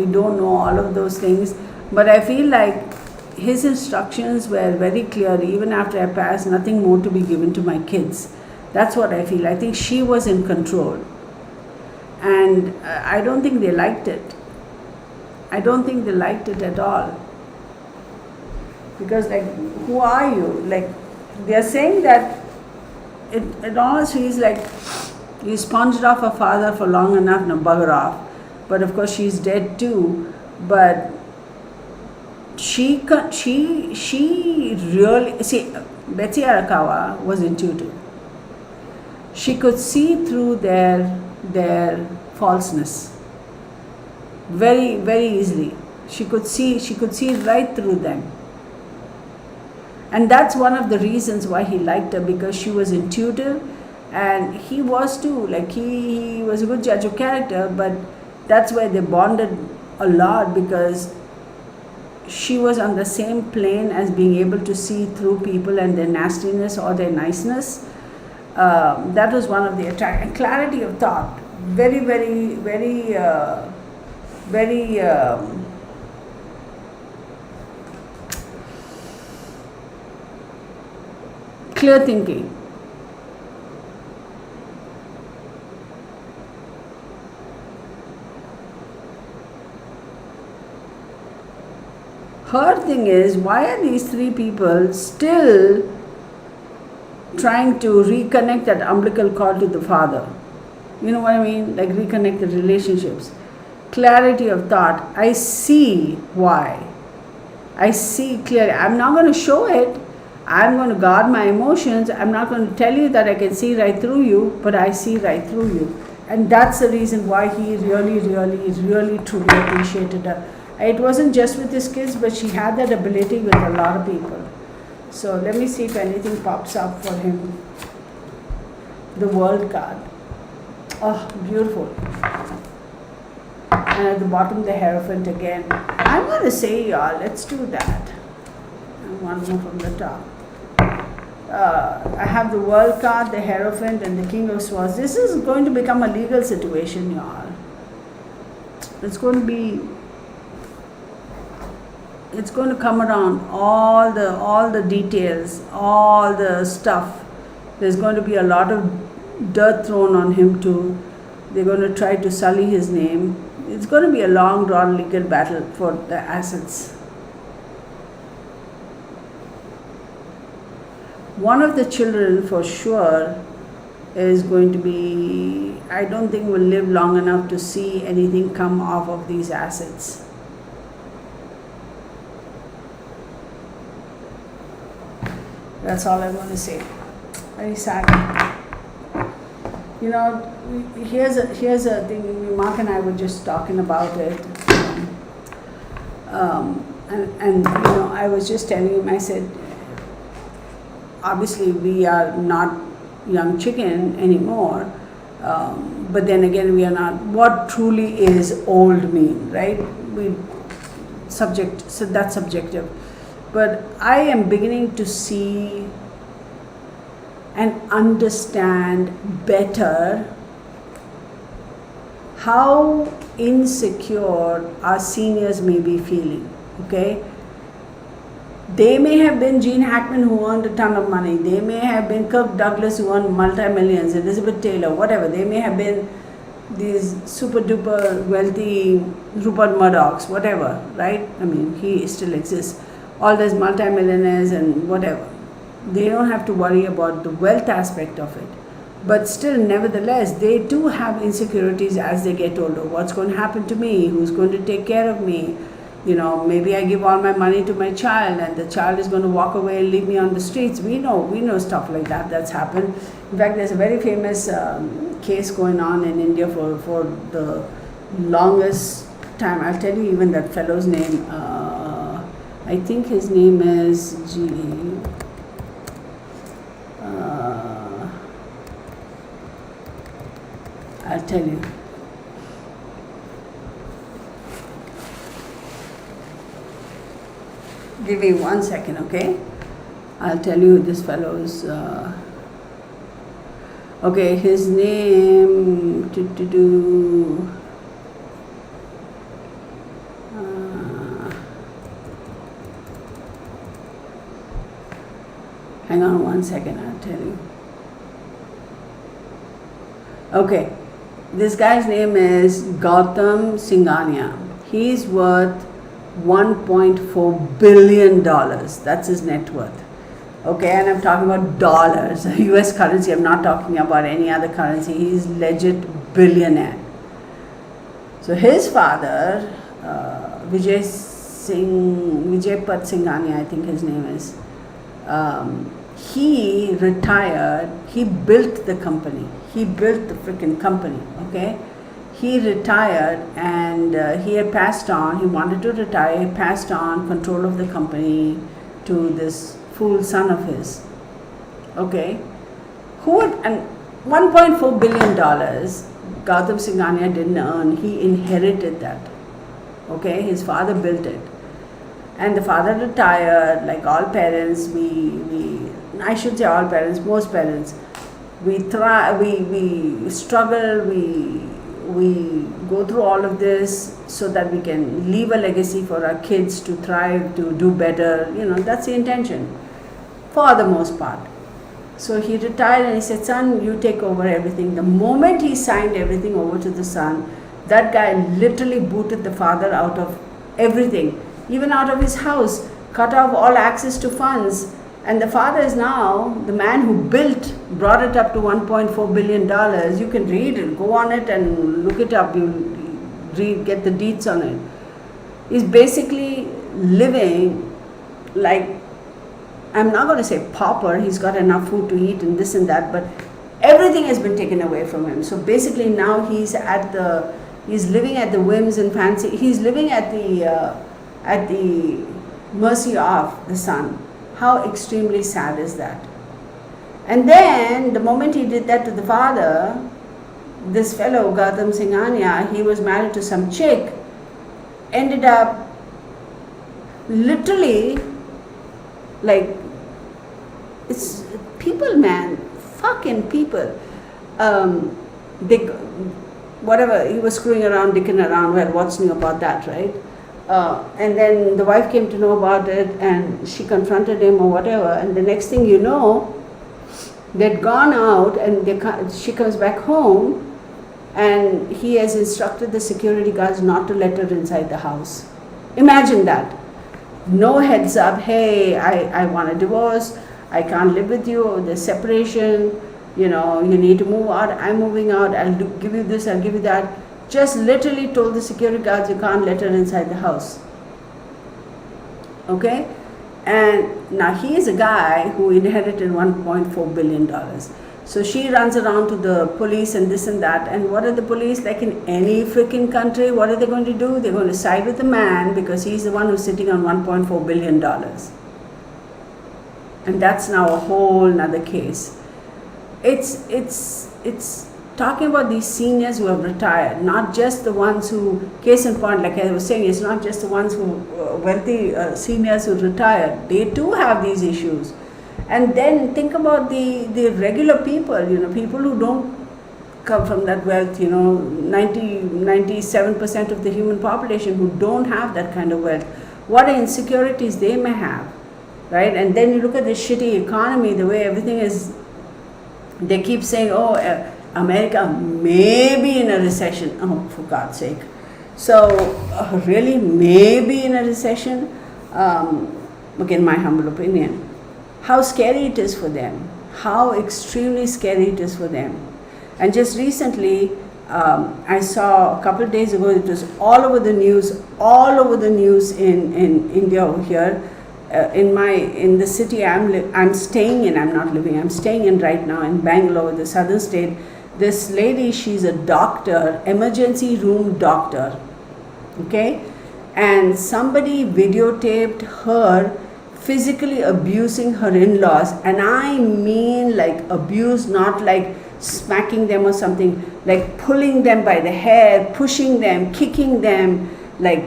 don't know all of those things. But I feel like his instructions were very clear. Even after I passed, nothing more to be given to my kids. That's what I feel. I think she was in control. And I don't think they liked it. I don't think they liked it at all. Because, like, who are you? Like, they're saying that it almost feels like you sponged off her father for long enough, now bugger off. But of course she's dead too. But she really, see, Betsy Arakawa was intuitive. She could see through their falseness very, very easily. She could see right through them. And that's one of the reasons why he liked her, because she was intuitive, and he was too. Like, he was a good judge of character, but that's why they bonded a lot, because she was on the same plane as being able to see through people and their nastiness or their niceness. That was one of the attract, and clarity of thought. Very, very, very, very. Clear thinking. Her thing is, why are these 3 people still trying to reconnect that umbilical cord to the father? You know what I mean? Like, reconnect the relationships. Clarity of thought. I see why. I see clearly. I'm not going to show it. I'm going to guard my emotions. I'm not going to tell you that I can see right through you, but I see right through you. And that's the reason why he really truly appreciated her. It wasn't just with his kids, but she had that ability with a lot of people. So let me see if anything pops up for him. The World card. Oh, beautiful. And at the bottom, the Hierophant again. I'm going to say, y'all, let's do that. And one more from the top. I have the World card, the Hierophant, and the King of Swords. This is going to become a legal situation, y'all. It's going to come around, all the details, all the stuff. There's going to be a lot of dirt thrown on him too. They're going to try to sully his name. It's going to be a long drawn legal battle for the assets. one of the children for sure is going to be, I don't think will live long enough to see anything come off of these assets. That's all I'm going to say. Very sad. You know, here's a thing. Mark and I were just talking about it, and you know, I was just telling him. I said, obviously we are not young chicken anymore, but then again we are not. What truly is old mean, right? So that's subjective. But I am beginning to see and understand better how insecure our seniors may be feeling, okay? They may have been Eugene Hackman who earned a ton of money. They may have been Kirk Douglas who earned multi-millions, Elizabeth Taylor, whatever. They may have been these super duper wealthy Rupert Murdochs, whatever, right? I mean, he still exists. All those multi-millionaires and whatever. They don't have to worry about the wealth aspect of it. But still, nevertheless, they too have insecurities as they get older. What's going to happen to me? Who's going to take care of me? You know, maybe I give all my money to my child and the child is going to walk away and leave me on the streets. We know stuff like that. That's happened. In fact, there's a very famous case going on in India for the longest time. I'll tell you even that fellow's name. I think his name is I'll tell you. Give me 1 second, okay? I'll tell you this fellow's. Okay, his name. Hang on 1 second, I'll tell you. Okay, this guy's name is Gautam Singhania. He's worth $1.4 billion. That's his net worth. Okay, and I'm talking about dollars, US currency. I'm not talking about any other currency. He's legit billionaire. So his father, Vijaypat Singhania, I think his name is, he retired. He built the company. He built the freaking company, okay? He retired and he had passed on. He wanted to retire. He passed on control of the company to this fool son of his, okay? And $1.4 billion, Gautam Singhania didn't earn. He inherited that, okay? His father built it. And the father retired, like all parents, I should say all parents, most parents, we struggle, we go through all of this so that we can leave a legacy for our kids to thrive, to do better. You know, that's the intention for the most part. So he retired and he said, son, you take over everything. The moment he signed everything over to the son, that guy literally booted the father out of everything, even out of his house, cut off all access to funds. And the father is now the man who brought it up to $1.4 billion. You can read it, go on it and look it up. You get the deets on it. He's basically living like, I'm not going to say pauper, he's got enough food to eat and this and that, but everything has been taken away from him. So basically now he's living at the whims and fancy, he's living at the mercy of the son. How extremely sad is that? And then the moment he did that to the father, this fellow Gautam Singhania, he was married to some chick, ended up literally like, it's people, man, fucking people. Whatever, he was screwing around, dicking around. Well, what's new about that, right? And then the wife came to know about it and she confronted him or whatever, and the next thing you know, they'd gone out and she comes back home and he has instructed the security guards not to let her inside the house. Imagine that. No heads up, hey, I want a divorce, I can't live with you, there's separation, you need to move out, I'm moving out, give you this, I'll give you that. Just literally told the security guards you can't let her inside the house. Okay? And now he is a guy who inherited $1.4 billion. So she runs around to the police and this and that. And what are the police, like in any freaking country, what are they going to do? They're going to side with the man because he's the one who's sitting on $1.4 billion. And that's now a whole nother case. It's talking about these seniors who have retired, not just the ones who, case in point, like I was saying, it's not just the ones who, wealthy seniors who retired. They too have these issues. And then think about the regular people, people who don't come from that wealth, 97% of the human population who don't have that kind of wealth. What insecurities they may have, right? And then you look at the shitty economy, the way everything is, they keep saying, America may be in a recession. Oh, for God's sake. So, really, maybe in a recession? Again, my humble opinion. How scary it is for them. How extremely scary it is for them. And just recently, I saw a couple of days ago, it was all over the news in India over here. In the city I'm staying in, I'm not living, I'm staying in right now in Bangalore, the southern state. This lady, she's a doctor, emergency room doctor, okay? And somebody videotaped her physically abusing her in-laws, and I mean like abuse, not like smacking them or something, like pulling them by the hair, pushing them, kicking them, like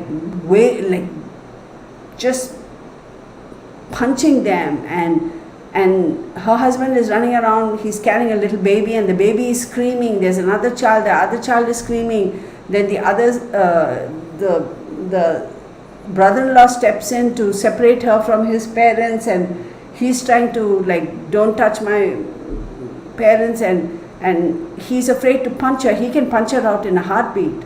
just punching them. And her husband is running around, he's carrying a little baby, and the baby is screaming. There's another child, the other child is screaming. Then the others, the brother-in-law steps in to separate her from his parents, and he's trying to don't touch my parents, and he's afraid to punch her. He can punch her out in a heartbeat.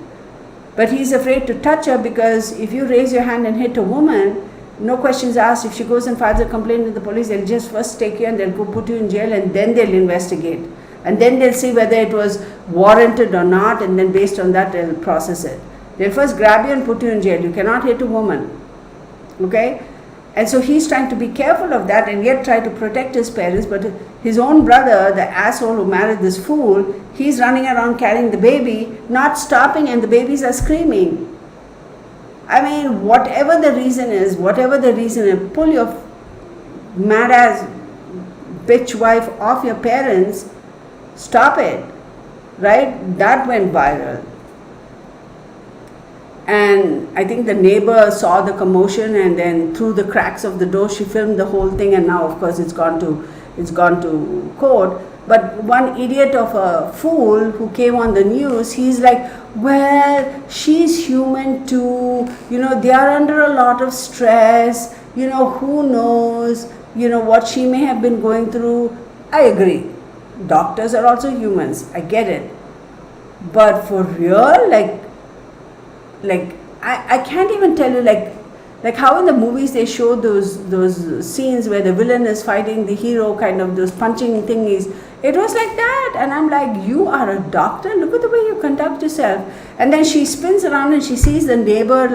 But he's afraid to touch her because if you raise your hand and hit a woman, no questions asked. If she goes and files a complaint with the police, they'll just first take you and they'll go put you in jail, and then they'll investigate. And then they'll see whether it was warranted or not, and then based on that, they'll process it. They'll first grab you and put you in jail. You cannot hit a woman. Okay? And so he's trying to be careful of that and yet try to protect his parents. But his own brother, the asshole who married this fool, he's running around carrying the baby, not stopping, and the babies are screaming. I mean, whatever the reason is, pull your mad ass bitch wife off your parents, stop it, right? That went viral. And I think the neighbor saw the commotion, and then through the cracks of the door, she filmed the whole thing, and now of course it's gone to court. But one idiot of a fool who came on the news, he's like, well, she's human too, they are under a lot of stress, who knows, what she may have been going through. I agree. Doctors are also humans. I get it. But for real, I can't even tell you, like how in the movies they show those scenes where the villain is fighting the hero, kind of those punching thingies. It was like that, and I'm like, you are a doctor? Look at the way you conduct yourself. And then she spins around and she sees the neighbor,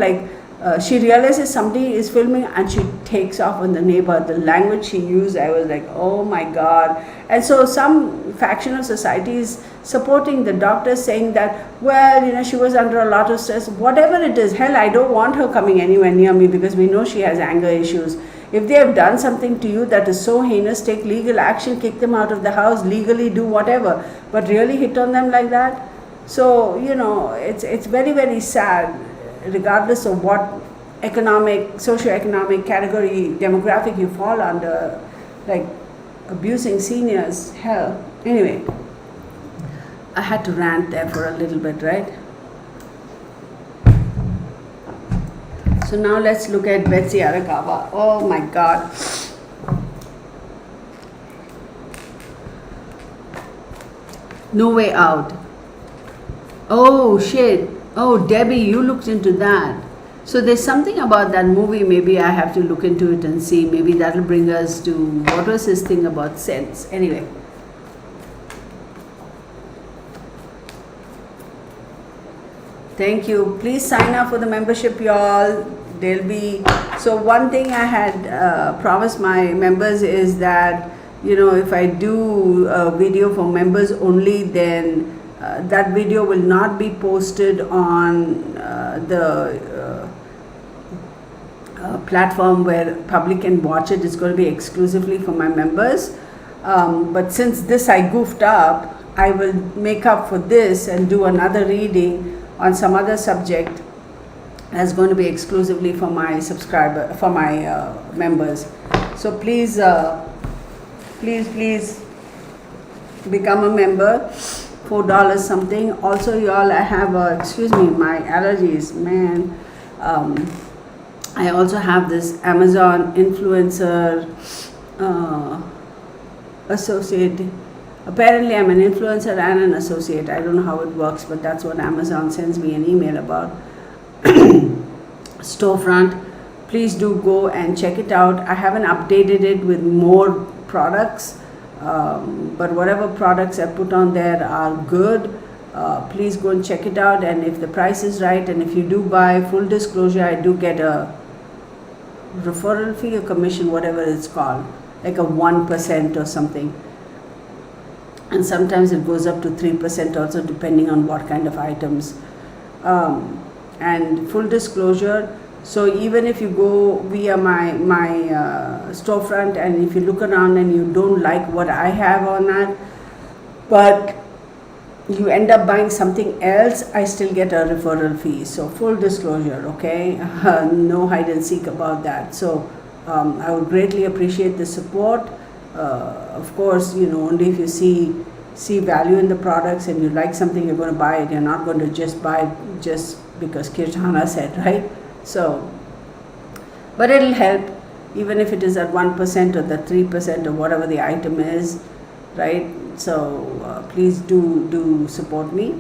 she realizes somebody is filming, and she takes off on the neighbor. The language she used, I was like, oh my God. And so some faction of society is supporting the doctor, saying that, well, she was under a lot of stress. Whatever it is, hell, I don't want her coming anywhere near me because we know she has anger issues. If they have done something to you that is so heinous, take legal action, kick them out of the house, legally do whatever. But really hit on them like that? So, it's very, very sad, regardless of what socioeconomic category, demographic you fall under, like abusing seniors, hell. Anyway, I had to rant there for a little bit, right? So now let's look at Betsy Arakawa. Oh my God. No Way Out. Oh shit. Oh, Debbie, you looked into that. So there's something about that movie, maybe I have to look into it and see, maybe that'll bring us to what was his thing about sense. Anyway. Thank you. Please sign up for the membership, y'all. There'll be, so one thing I had promised my members is that, if I do a video for members only, then that video will not be posted on the platform where public can watch it. It's going to be exclusively for my members. But since this I goofed up, I will make up for this and do another reading on some other subject that's going to be exclusively for my members. So please become a member. $4 something. Also, y'all, I have my allergies, man. I also have this Amazon influencer associate. Apparently, I'm an influencer and an associate. I don't know how it works, but that's what Amazon sends me an email about. Storefront. Please do go and check it out. I haven't updated it with more products, but whatever products I put on there are good. Please go and check it out. And if the price is right, and if you do buy, full disclosure, I do get a referral fee or commission, whatever it's called, like a 1% or something. And sometimes it goes up to 3% also, depending on what kind of items. And full disclosure, so even if you go via my storefront, and if you look around and you don't like what I have on that, but you end up buying something else, I still get a referral fee. So full disclosure, okay? No hide and seek about that. So I would greatly appreciate the support. Of course, only if you see value in the products and you like something, you're going to buy it. You're not going to just buy it just because Kirtana said, right? So, but it'll help, even if it is at 1% or the 3% or whatever the item is, right? So please do support me.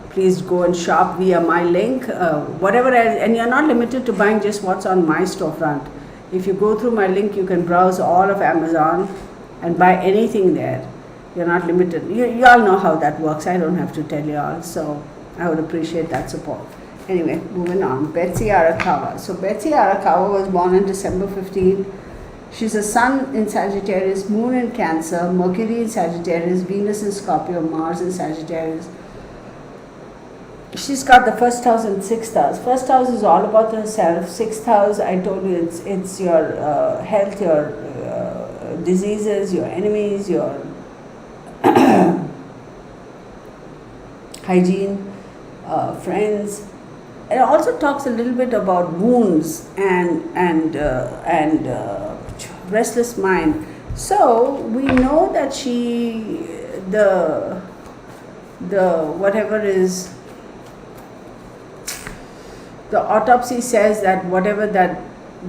Please go and shop via my link, and you're not limited to buying just what's on my storefront. If you go through my link, you can browse all of Amazon and buy anything there. You're not limited. You all know how that works. I don't have to tell you all. So I would appreciate that support. Anyway, moving on. Betsy Arakawa. So Betsy Arakawa was born on December 15. She's a sun in Sagittarius, moon in Cancer, Mercury in Sagittarius, Venus in Scorpio, Mars in Sagittarius. She's got the first house and sixth house. First house is all about herself. Sixth house, I told you, it's your health, your diseases, your enemies, your hygiene, friends. It also talks a little bit about wounds and restless mind. So we know that the whatever is, the autopsy says that whatever that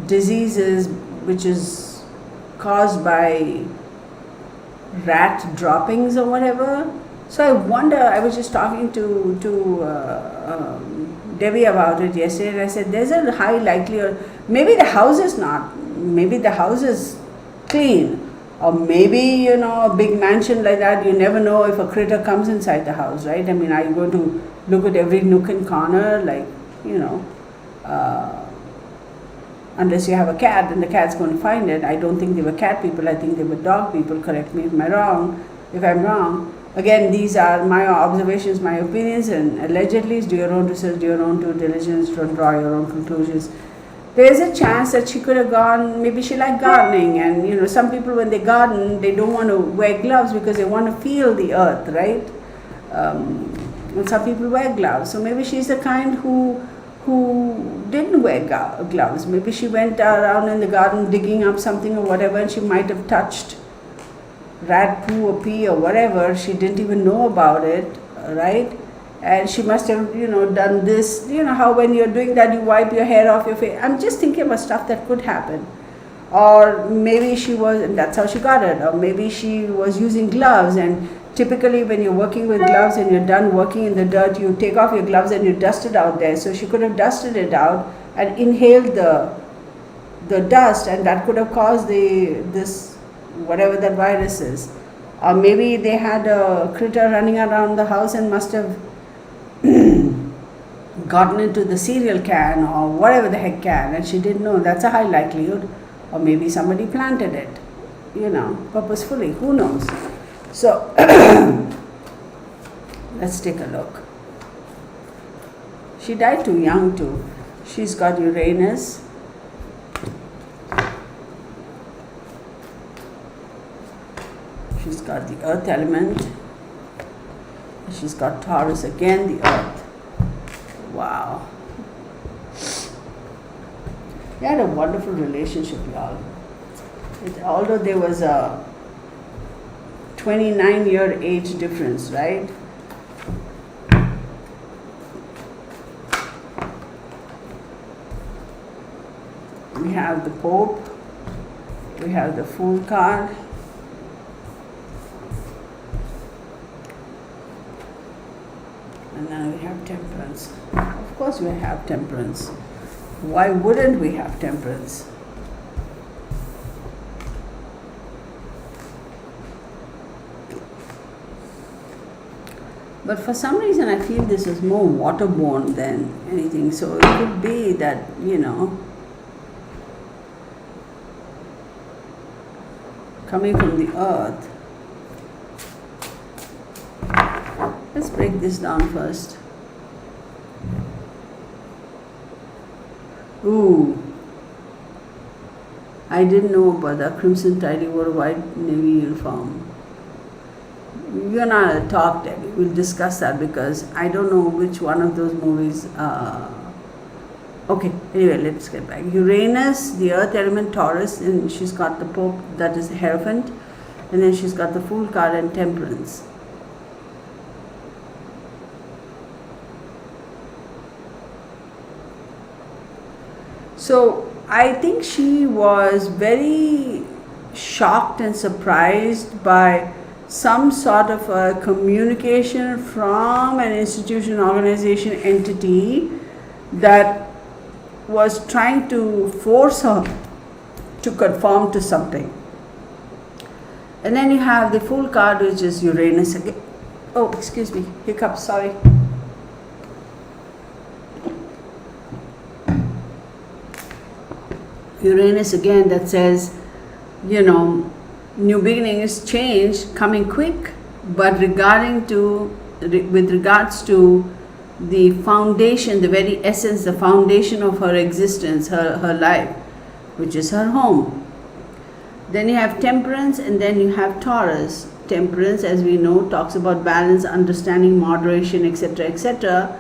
disease is, which is caused by rat droppings or whatever. So I wonder, I was just talking to Debbie about it yesterday, and I said there's a high likelihood, maybe the house is not, maybe the house is clean, or maybe, a big mansion like that, you never know if a critter comes inside the house, right? I mean, are you going to look at every nook and corner, like, unless you have a cat and the cat's going to find it. I don't think they were cat people, I think they were dog people. Correct me if I'm wrong. Again, these are my observations, my opinions, and allegedly do your own research, do your own due diligence, don't draw your own conclusions. There is a chance that she could have gone, maybe she liked gardening, and some people when they garden, they don't want to wear gloves because they want to feel the earth, right? And some people wear gloves. So maybe she's the kind who didn't wear gloves. Maybe she went around in the garden digging up something or whatever, and she might have touched rat poo or pee or whatever. She didn't even know about it, right? And she must have, done this. How when you're doing that, you wipe your hair off your face. I'm just thinking about stuff that could happen. or maybe she was, and that's how she got it, or maybe she was using gloves, and typically when you're working with gloves and you're done working in the dirt, you take off your gloves and you dust it out there. So she could have dusted it out and inhaled the dust, and that could have caused this whatever that virus is. Or maybe they had a critter running around the house and must have gotten into the cereal can or whatever the heck can, and she didn't know. That's a high likelihood. Or maybe somebody planted it, purposefully. Who knows? So let's take a look. She died too young too. She's got Uranus. She's got the earth element. She's got Taurus again, the earth. Wow. They had a wonderful relationship, y'all. Although there was a 29-year age difference, right? We have the Pope, we have the Fool card, and then we have Temperance. Of course we have Temperance. Why wouldn't we have Temperance? But for some reason I feel this is more waterborne than anything. So it could be that, coming from the earth. Let's break this down first. Ooh. I didn't know about that. Crimson Tide, he wore a white navy uniform. You and I will talk, Debbie. We'll discuss that because I don't know which one of those movies. Okay, anyway, let's get back. Uranus, the earth element, Taurus, and she's got the Pope, that is the Hierophant, and then she's got the Fool card and Temperance. So I think she was very shocked and surprised by some sort of a communication from an institution, organization, entity that was trying to force her to conform to something. And then you have the Fool card, which is Uranus again. Oh, excuse me, hiccup, sorry. Uranus again, that says, new beginnings, change coming quick, but with regards to the foundation, the very essence, the foundation of her existence, her life, which is her home. Then you have Temperance, and then you have Taurus. Temperance, as we know, talks about balance, understanding, moderation, etc., etc.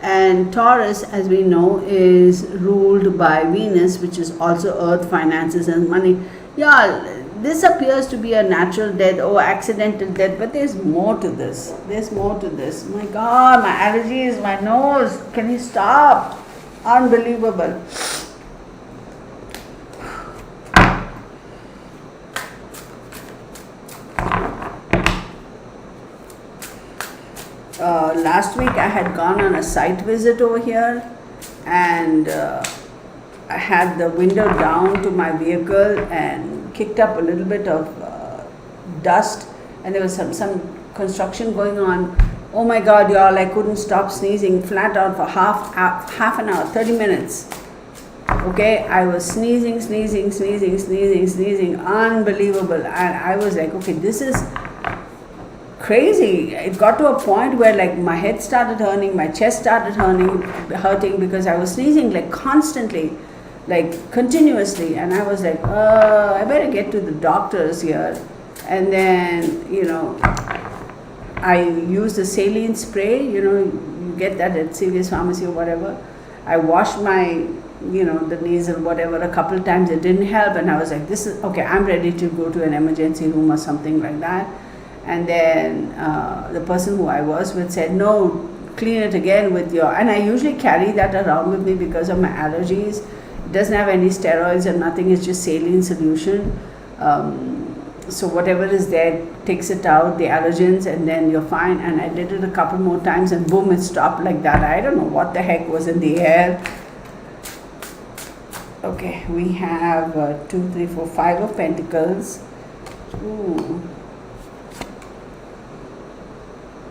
And Taurus, as we know, is ruled by Venus, which is also earth, finances, and money. Yeah, this appears to be a natural death or accidental death, but there's more to this. There's more to this. My God, my allergies, my nose. Can you stop? Unbelievable. Last week I had gone on a site visit over here, and I had the window down to my vehicle and kicked up a little bit of dust, and there was some construction going on. Oh my God, y'all, I couldn't stop sneezing flat out for half an hour, 30 minutes. Okay, I was sneezing, unbelievable. And I was like, okay, this is crazy. It got to a point where like my head started hurting, my chest started hurting because I was sneezing like constantly, like continuously. And I was like, I better get to the doctors here. And then, I used a saline spray, you get that at CVS Pharmacy or whatever. I washed my, the nasal whatever a couple of times. It didn't help, and I was like, this is, okay, I'm ready to go to an emergency room or something like that. And then the person who I was with said, no, clean it again with your, and I usually carry that around with me because of my allergies. doesn't have any steroids or nothing, it's just saline solution. So whatever is there takes it out, the allergens, and then you're fine. And I did it a couple more times and boom, it stopped like that. I don't know what the heck was in the air. Okay, we have 2, 3, 4, 5 of Pentacles. Ooh.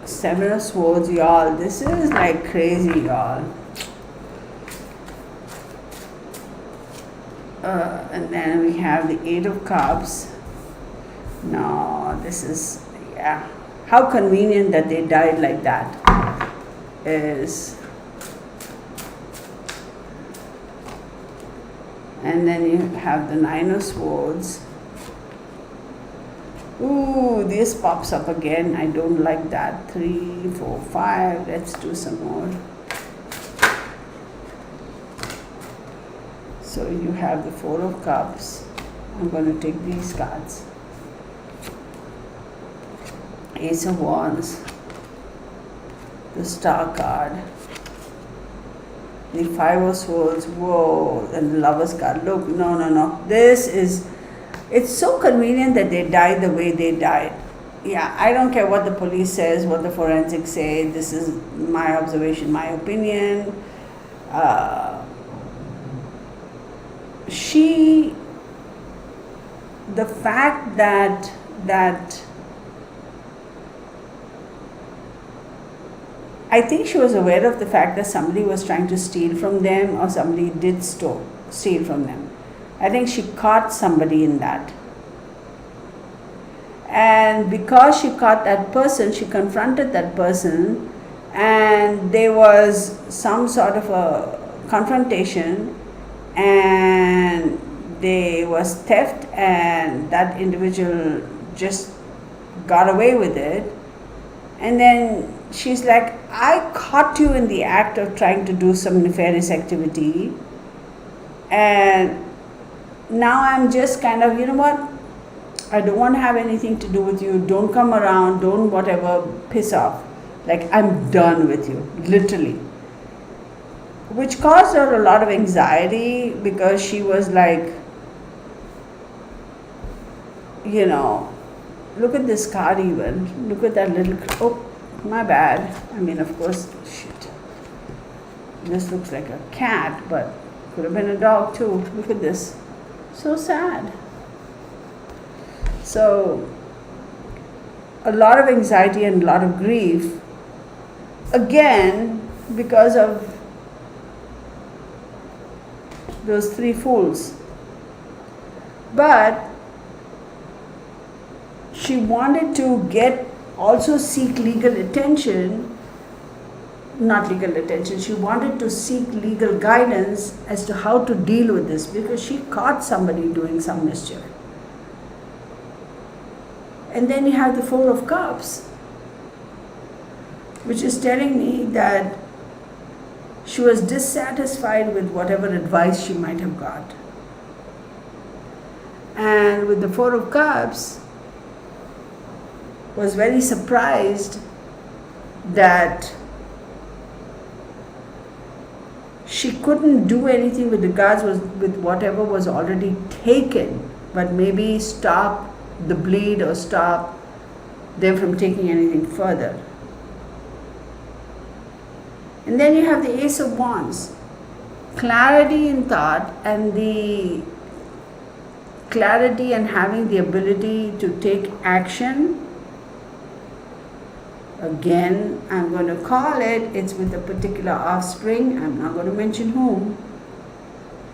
7 of Swords, y'all. This is like crazy, y'all. And then we have the 8 of Cups. No, this is, yeah. How convenient that they died like that is. And then you have the 9 of Swords. Ooh, this pops up again. I don't like that. 3, 4, 5. Let's do some more. So you have the 4 of Cups. I'm going to take these cards. Ace of Wands. The Star card. The 5 of Swords. Whoa. And the Lover's card. Look, no. This is... It's so convenient that they died the way they died. Yeah, I don't care what the police says, what the forensics say. This is my observation, my opinion. The fact that I think she was aware of the fact that somebody was trying to steal from them, or somebody did steal from them. I think she caught somebody in that. And because she caught that person, she confronted that person, and there was some sort of a confrontation, and there was theft, and that individual just got away with it. And then she's like, I caught you in the act of trying to do some nefarious activity, and now I'm just kind of, you know what, I don't want to have anything to do with you, don't come around, don't whatever, piss off. Like, I'm done with you, literally. Which caused her a lot of anxiety, because she was like, you know, look at this card even, look at that little, oh, my bad. I mean, of course, shit. This looks like a cat, but could have been a dog too. Look at this. So sad. So, a lot of anxiety and a lot of grief, again, because of those 3 fools. But she wanted to also seek legal attention, not legal attention, she wanted to seek legal guidance as to how to deal with this, because she caught somebody doing some mischief. And then you have the 4 of Cups, which is telling me that she was dissatisfied with whatever advice she might have got. And with the 4 of Cups, was very surprised that she couldn't do anything with regards with whatever was already taken, but maybe stop the bleed or stop them from taking anything further. And then you have the Ace of Wands. Clarity in thought, and the clarity and having the ability to take action. Again, I'm going to call it's with a particular offspring. I'm not going to mention whom.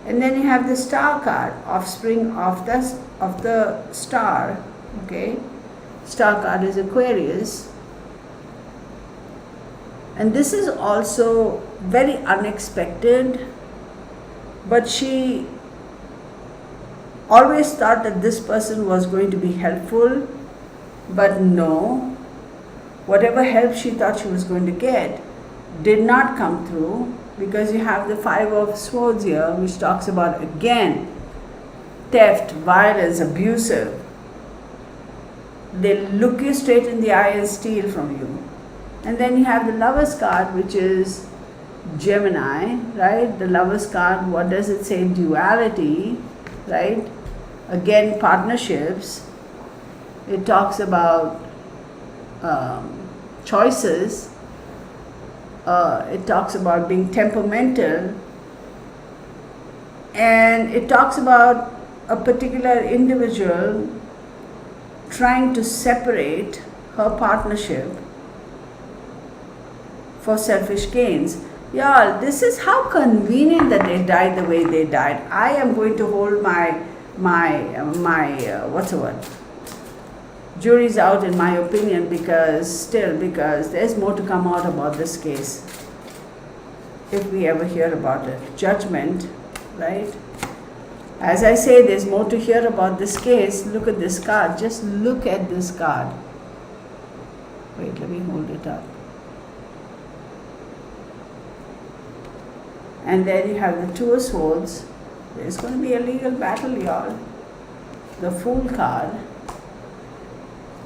And then you have the Star card, offspring of the star. Okay, Star card is Aquarius. And this is also very unexpected, but she always thought that this person was going to be helpful, but no. Whatever help she thought she was going to get did not come through, because you have the 5 of Swords here, which talks about, again, theft, violence, abusive. They look you straight in the eye and steal from you. And then you have the Lover's card, which is Gemini, right? The Lovers card, what does it say? Duality, right? Again, partnerships. It talks about choices. It talks about being temperamental. And it talks about a particular individual trying to separate her partnership for selfish gains. Y'all, this is how convenient that they died the way they died. I am going to hold my what's the word? Jury's out in my opinion, because there's more to come out about this case. If we ever hear about it. Judgment, right? As I say, there's more to hear about this case. Look at this card. Just look at this card. Wait, let me hold it up. And then you have the Two of Swords. There's going to be a legal battle, y'all. The Fool card.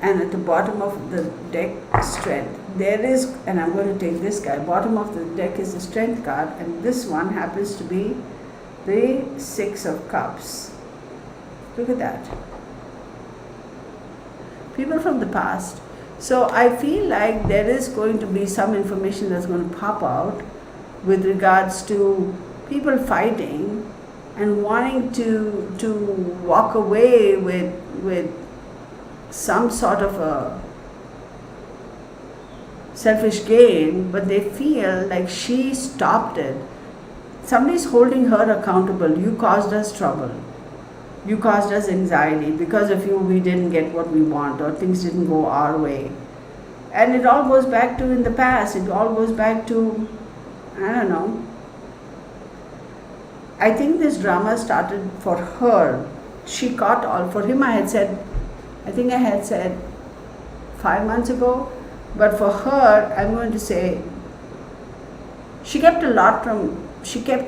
And at the bottom of the deck, Strength. There is, and I'm going to take this guy. Bottom of the deck is the Strength card, and this one happens to be the Six of Cups. Look at that. People from the past. So I feel like there is going to be some information that's going to pop out with regards to people fighting and wanting to walk away with some sort of a selfish gain, but they feel like she stopped it. Somebody's holding her accountable. You caused us trouble. You caused us anxiety. Because of you, we didn't get what we want, or things didn't go our way. And it all goes back to in the past. It all goes back to, I don't know. I think this drama started for her. She caught all. For him, I think I had said 5 months ago. But for her, I'm going to say, she kept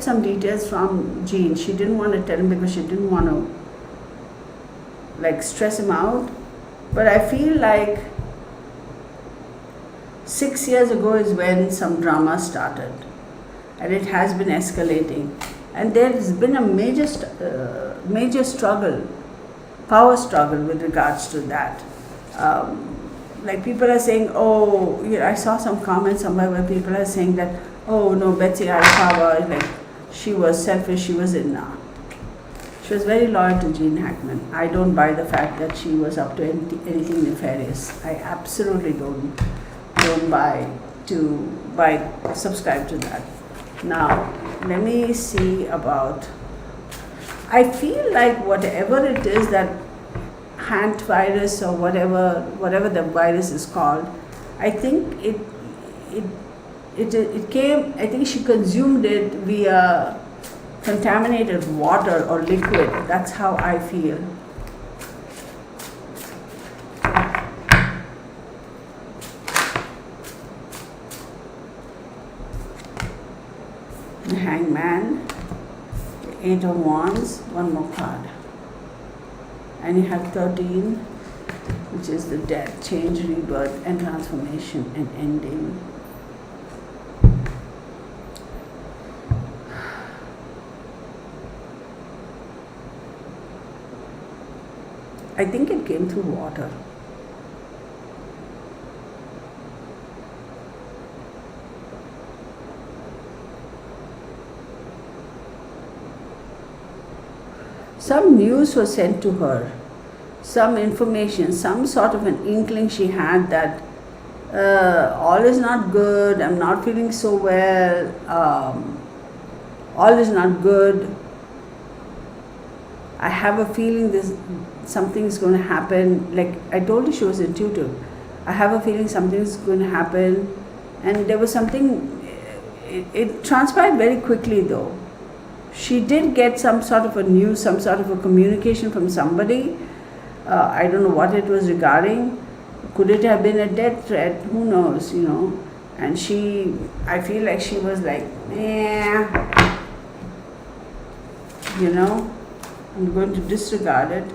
some details from Gene. She didn't want to tell him because she didn't want to stress him out. But I feel like 6 years ago is when some drama started, and it has been escalating. And there has been a major struggle, power struggle with regards to that. People are saying, I saw some comments somewhere where people are saying that, oh no, Betsy had power, she was selfish, she was she was very loyal to Eugene Hackman. I don't buy the fact that she was up to anything nefarious. I absolutely don't subscribe to that. Now, let me see about, I feel like whatever it is that hand virus or whatever the virus is called, I think it came, I think she consumed it via contaminated water or liquid. That's how I feel. The Hangman, the Eight of Wands, one more card. And you have 13, which is the death, change, rebirth, and transformation, and ending. I think it came through water. Some news was sent to her, some information, some sort of an inkling she had that all is not good, I'm not feeling so well, all is not good. I have a feeling something is going to happen. Like I told you, she was intuitive. I have a feeling something is going to happen. And there was something, it transpired very quickly though. She did get some sort of a news, some sort of a communication from somebody. I don't know what it was regarding. Could it have been a death threat? Who knows, And I feel like she was like, I'm going to disregard it.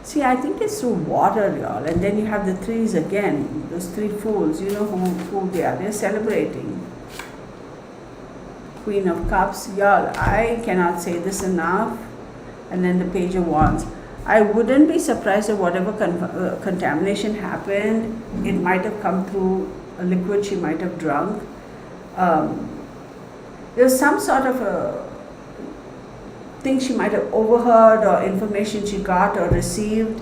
See, I think it's through water, y'all. And then you have the threes again, those three fools, you know who they are. They're celebrating. Queen of Cups. Y'all, I cannot say this enough. And then the Page of Wands. I wouldn't be surprised if whatever contamination happened, it might have come through a liquid she might have drunk. There's some sort of a thing she might have overheard or information she got or received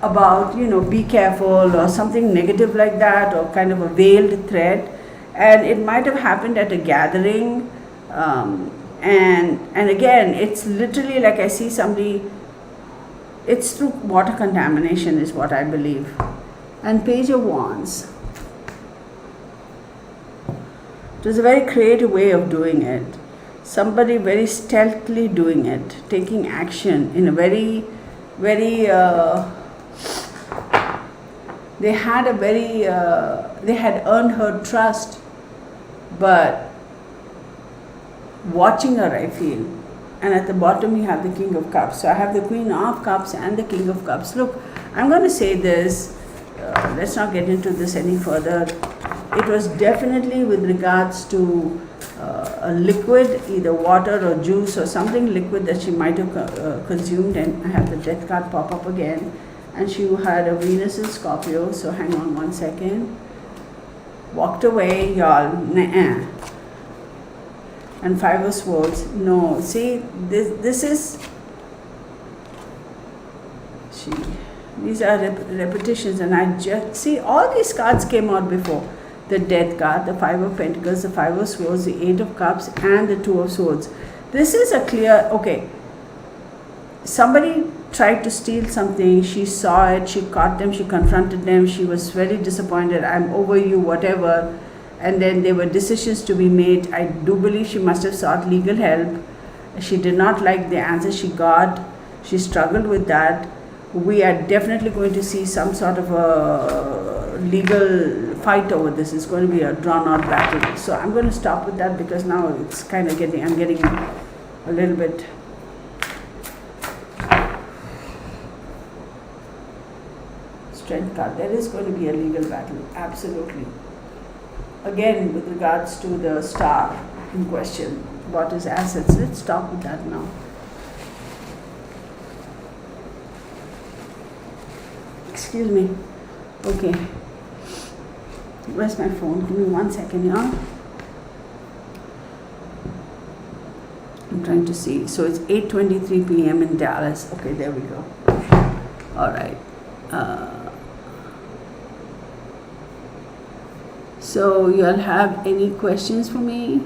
about, be careful or something negative like that, or kind of a veiled threat. And it might have happened at a gathering. And again, it's literally like I see somebody, it's through water contamination is what I believe. And Page of Wands. It was a very creative way of doing it. Somebody very stealthily doing it, taking action in a very, very, they had earned her trust, but watching her, I feel. And at the bottom you have the King of Cups. So I have the Queen of Cups and the King of Cups. Look, I'm going to say this, let's not get into this any further. It was definitely with regards to a liquid, either water or juice or something liquid that she might have consumed. And I have the Death card pop up again. And she had a Venus in Scorpio, so hang on one second. Walked away, y'all. Nuh-uh. And Five of Swords. No, see, this is. These are repetitions, and I just see all these cards came out before. The Death card, the Five of Pentacles, the Five of Swords, the Eight of Cups, and the Two of Swords. This is a clear. Okay. Somebody tried to steal something, she saw it, she caught them, she confronted them, she was very disappointed, I'm over you, whatever. And then there were decisions to be made. I do believe she must have sought legal help. She did not like the answer she got. She struggled with that. We are definitely going to see some sort of a legal fight over this. It's going to be a drawn-out battle. So I'm going to stop with that because now it's kind of I'm getting a little bit. Strength card. There is going to be a legal battle, absolutely. Again, with regards to the star in question, what is assets? Let's stop with that now. Excuse me. Okay. Where's my phone? Give me 1 second, yeah? I'm trying to see. So it's 8:23 p.m. in Dallas. Okay, there we go. All right. So you all have any questions for me?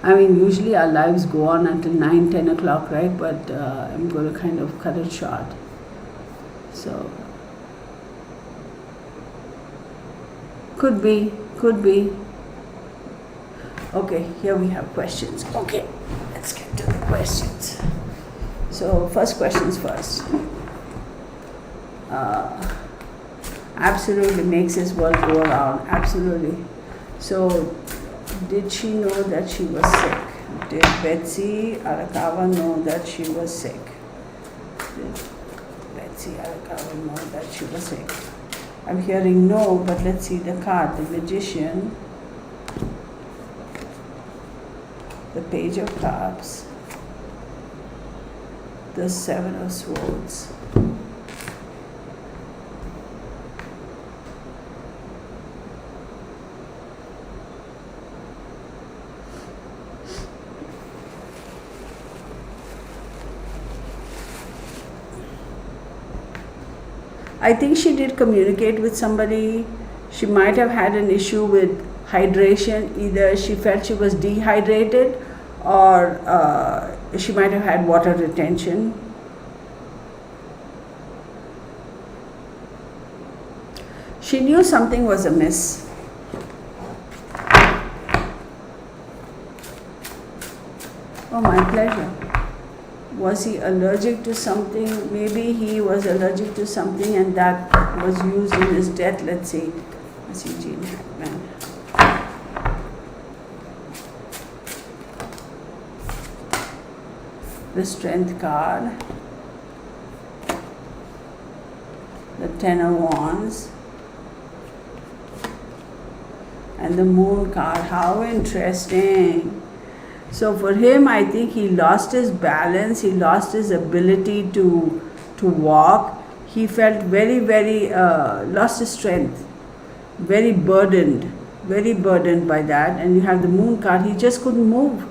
I mean, usually our lives go on until 9, 10 o'clock, right? But I'm going to kind of cut it short. So, could be. Okay, here we have questions. Okay, let's get to the questions. So, first questions first. Absolutely makes this world go around. Absolutely. So, did she know that she was sick? Did Betsy Arakawa know that she was sick? Did Betsy Arakawa know that she was sick? I'm hearing no, but let's see the card. The Magician, the Page of Cups, the Seven of Swords. I think she did communicate with somebody. She might have had an issue with hydration. Either she felt she was dehydrated or she might have had water retention. She knew something was amiss. Oh, my pleasure. Was he allergic to something? Maybe he was allergic to something and that was used in his death. Let's see. That's Eugene Hackman. The Strength card. The Ten of Wands. and the moon card. How interesting. So for him, I think he lost his balance, he lost his ability to walk. He felt very, lost his strength, very burdened by that. And you have the moon card, he just couldn't move.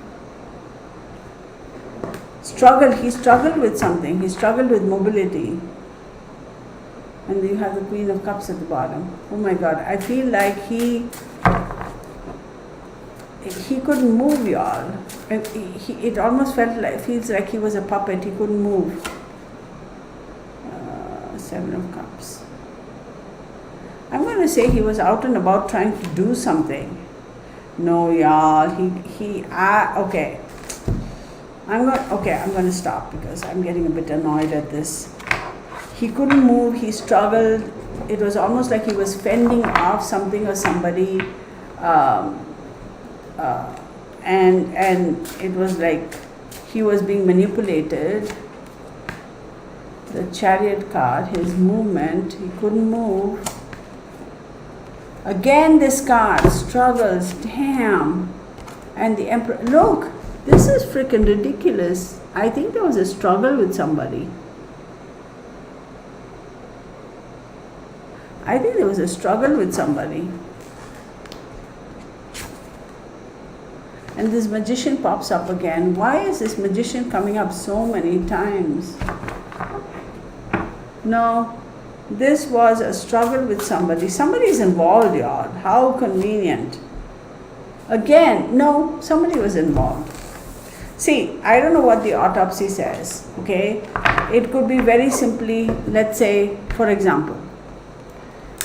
He struggled with something, he struggled with mobility. And you have the Queen of Cups at the bottom. Oh my God, I feel like he couldn't move, y'all. And it almost feels like he was a puppet, he couldn't move. Seven of Cups. I'm going to say he was out and about trying to do something. No, y'all, okay. I'm going to stop because I'm getting a bit annoyed at this. He couldn't move, he struggled. It was almost like he was fending off something or somebody. And it was like he was being manipulated. The Chariot card, his movement, he couldn't move. Again this card, struggles, damn. And the Emperor, look, this is freaking ridiculous. I think there was a struggle with somebody. And this Magician pops up again. Why is this Magician coming up so many times? No, this was a struggle with somebody. Somebody's involved, y'all. How convenient. Again, no, somebody was involved. See, I don't know what the autopsy says, okay? It could be very simply, let's say, for example,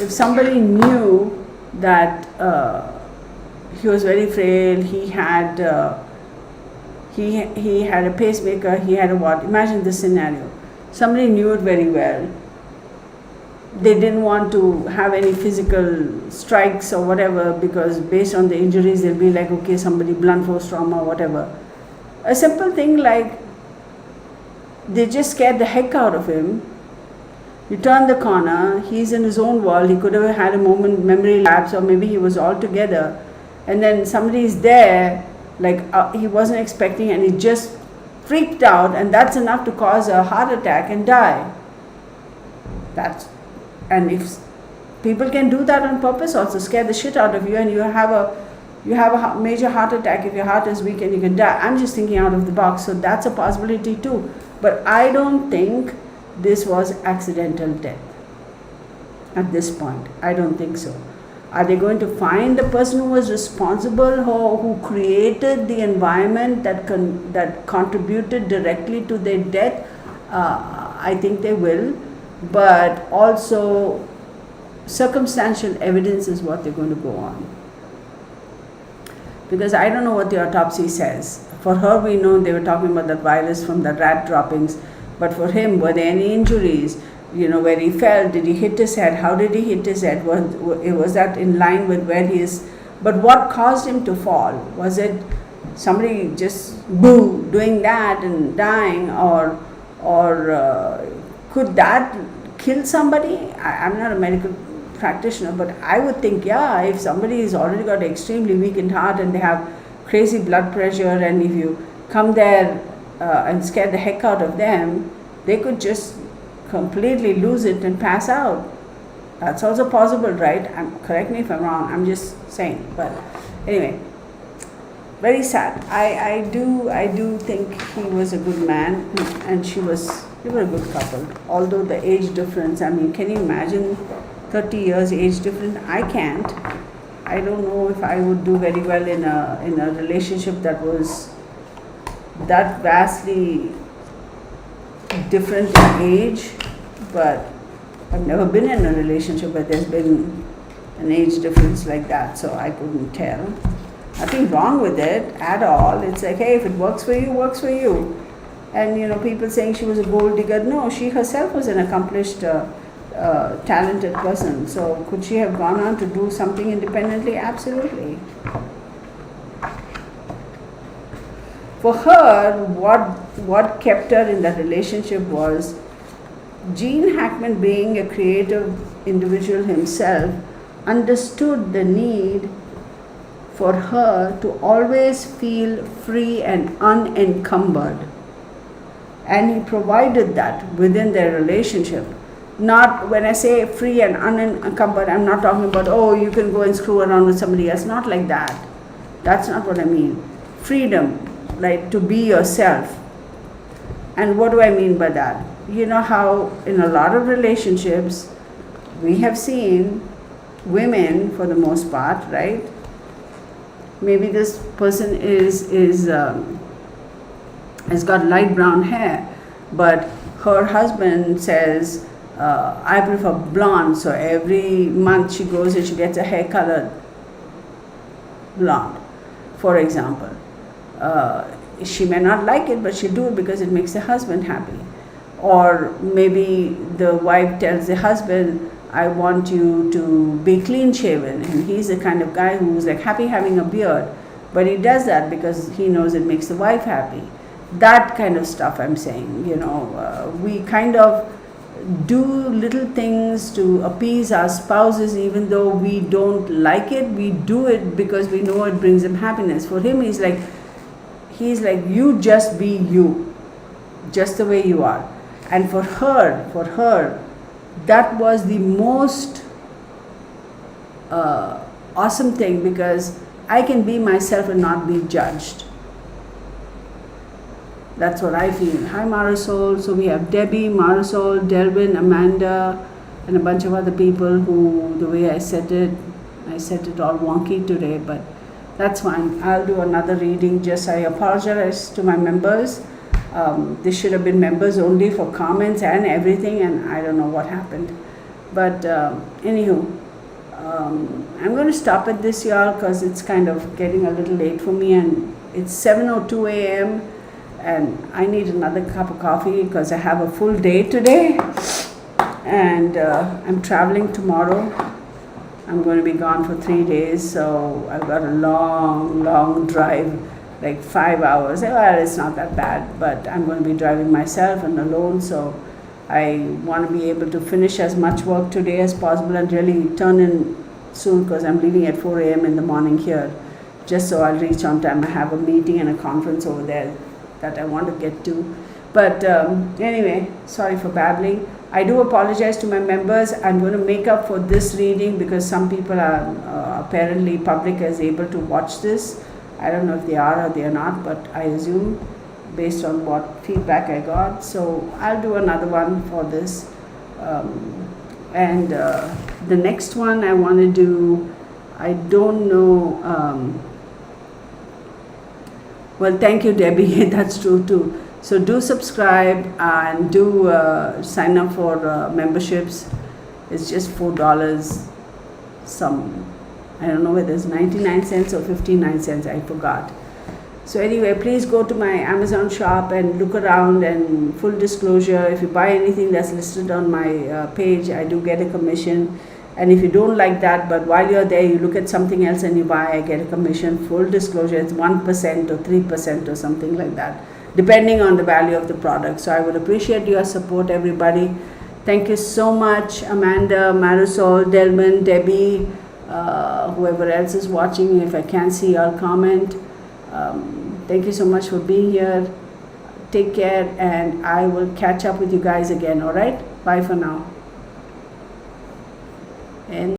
if somebody knew that he was very frail, he had a pacemaker, he had a what? Imagine this scenario. Somebody knew it very well. They didn't want to have any physical strikes or whatever because based on the injuries, they'll be like, okay, somebody blunt force trauma or whatever. A simple thing like they just scared the heck out of him. You turn the corner, he's in his own world, he could have had a memory lapse, or maybe he was all together. And then somebody's there, like he wasn't expecting, and he just freaked out, and that's enough to cause a heart attack and die. And if people can do that on purpose, also scare the shit out of you, and you have a major heart attack if your heart is weak and you can die. I'm just thinking out of the box, so that's a possibility too. But I don't think this was accidental death at this point. I don't think so. Are they going to find the person who was responsible, who created the environment that contributed directly to their death? I think they will. But also circumstantial evidence is what they're going to go on. Because I don't know what the autopsy says. For her, we know they were talking about that virus from the rat droppings. But for him, were there any injuries? Where he fell, did he hit his head? How did he hit his head? Was that in line with where he is? But what caused him to fall? Was it somebody just doing that and dying, or could that kill somebody? I'm not a medical practitioner, but I would think, yeah, if somebody has already got an extremely weakened heart and they have crazy blood pressure, and if you come there and scare the heck out of them, they could just completely lose it and pass out. That's also possible, right? Correct me if I'm wrong, I'm just saying. But anyway, very sad. I do think he was a good man, and they were a good couple. Although the age difference, I mean, can you imagine 30 years age difference? I can't. I don't know if I would do very well in a relationship that was that vastly different in age. But I've never been in a relationship where there's been an age difference like that, so I couldn't tell. Nothing wrong with it at all. It's like, hey, if it works for you, works for you. And people saying she was a gold digger. No, she herself was an accomplished, talented person. So could she have gone on to do something independently? Absolutely. For her, what kept her in that relationship was Eugene Hackman, being a creative individual himself, understood the need for her to always feel free and unencumbered. And he provided that within their relationship. Not, when I say free and unencumbered, I'm not talking about, oh, you can go and screw around with somebody else. Not like that. That's not what I mean. Freedom, like to be yourself. And what do I mean by that? You know how in a lot of relationships, we have seen women, for the most part, right? Maybe this person has got light brown hair, but her husband says, I prefer blonde, so every month she goes and she gets a hair colored blonde, for example. She may not like it, but she'll do it because it makes the husband happy. Or maybe the wife tells the husband, I want you to be clean shaven, and he's the kind of guy who's like happy having a beard, but he does that because he knows it makes the wife happy. That kind of stuff I'm saying, we kind of do little things to appease our spouses, even though we don't like it. We do it because we know it brings him happiness. For him, he's like, you just be you, just the way you are. And for her, that was the most awesome thing, because I can be myself and not be judged. That's what I feel. Hi Marisol. So we have Debbie, Marisol, Delvin, Amanda, and a bunch of other people who, the way I said it all wonky today, but that's fine. I'll do another reading. Just I apologize to my members. This should have been members only for comments and everything, and I don't know what happened. But anywho, I'm going to stop at this, y'all, because it's kind of getting a little late for me, and it's 7:02 a.m. and I need another cup of coffee because I have a full day today, and I'm traveling tomorrow. I'm going to be gone for 3 days, so I've got a long drive, like 5 hours. Well, it's not that bad, but I'm going to be driving myself and alone, so I want to be able to finish as much work today as possible and really turn in soon, because I'm leaving at 4 a.m. in the morning here, just so I'll reach on time. I have a meeting and a conference over there that I want to get to. But anyway, sorry for babbling. I do apologize to my members. I'm going to make up for this reading because some people are apparently public is able to watch this. I don't know if they are or they are not, but I assume based on what feedback I got. So I'll do another one for this. And the next one I want to do, I don't know. Well, thank you, Debbie. That's true too. So do subscribe and do sign up for memberships. It's just $4. I don't know whether it's 99 cents or 59 cents. I forgot. So anyway, please go to my Amazon shop and look around. And full disclosure, if you buy anything that's listed on my page, I do get a commission. And if you don't like that, but while you're there, you look at something else and you buy, I get a commission. Full disclosure, it's 1% or 3% or something like that, depending on the value of the product. So I would appreciate your support, everybody. Thank you so much, Amanda, Marisol, Delman, Debbie, whoever else is watching. If I can't see, I'll comment. Thank you so much for being here. Take care, and I will catch up with you guys again, all right? Bye for now. And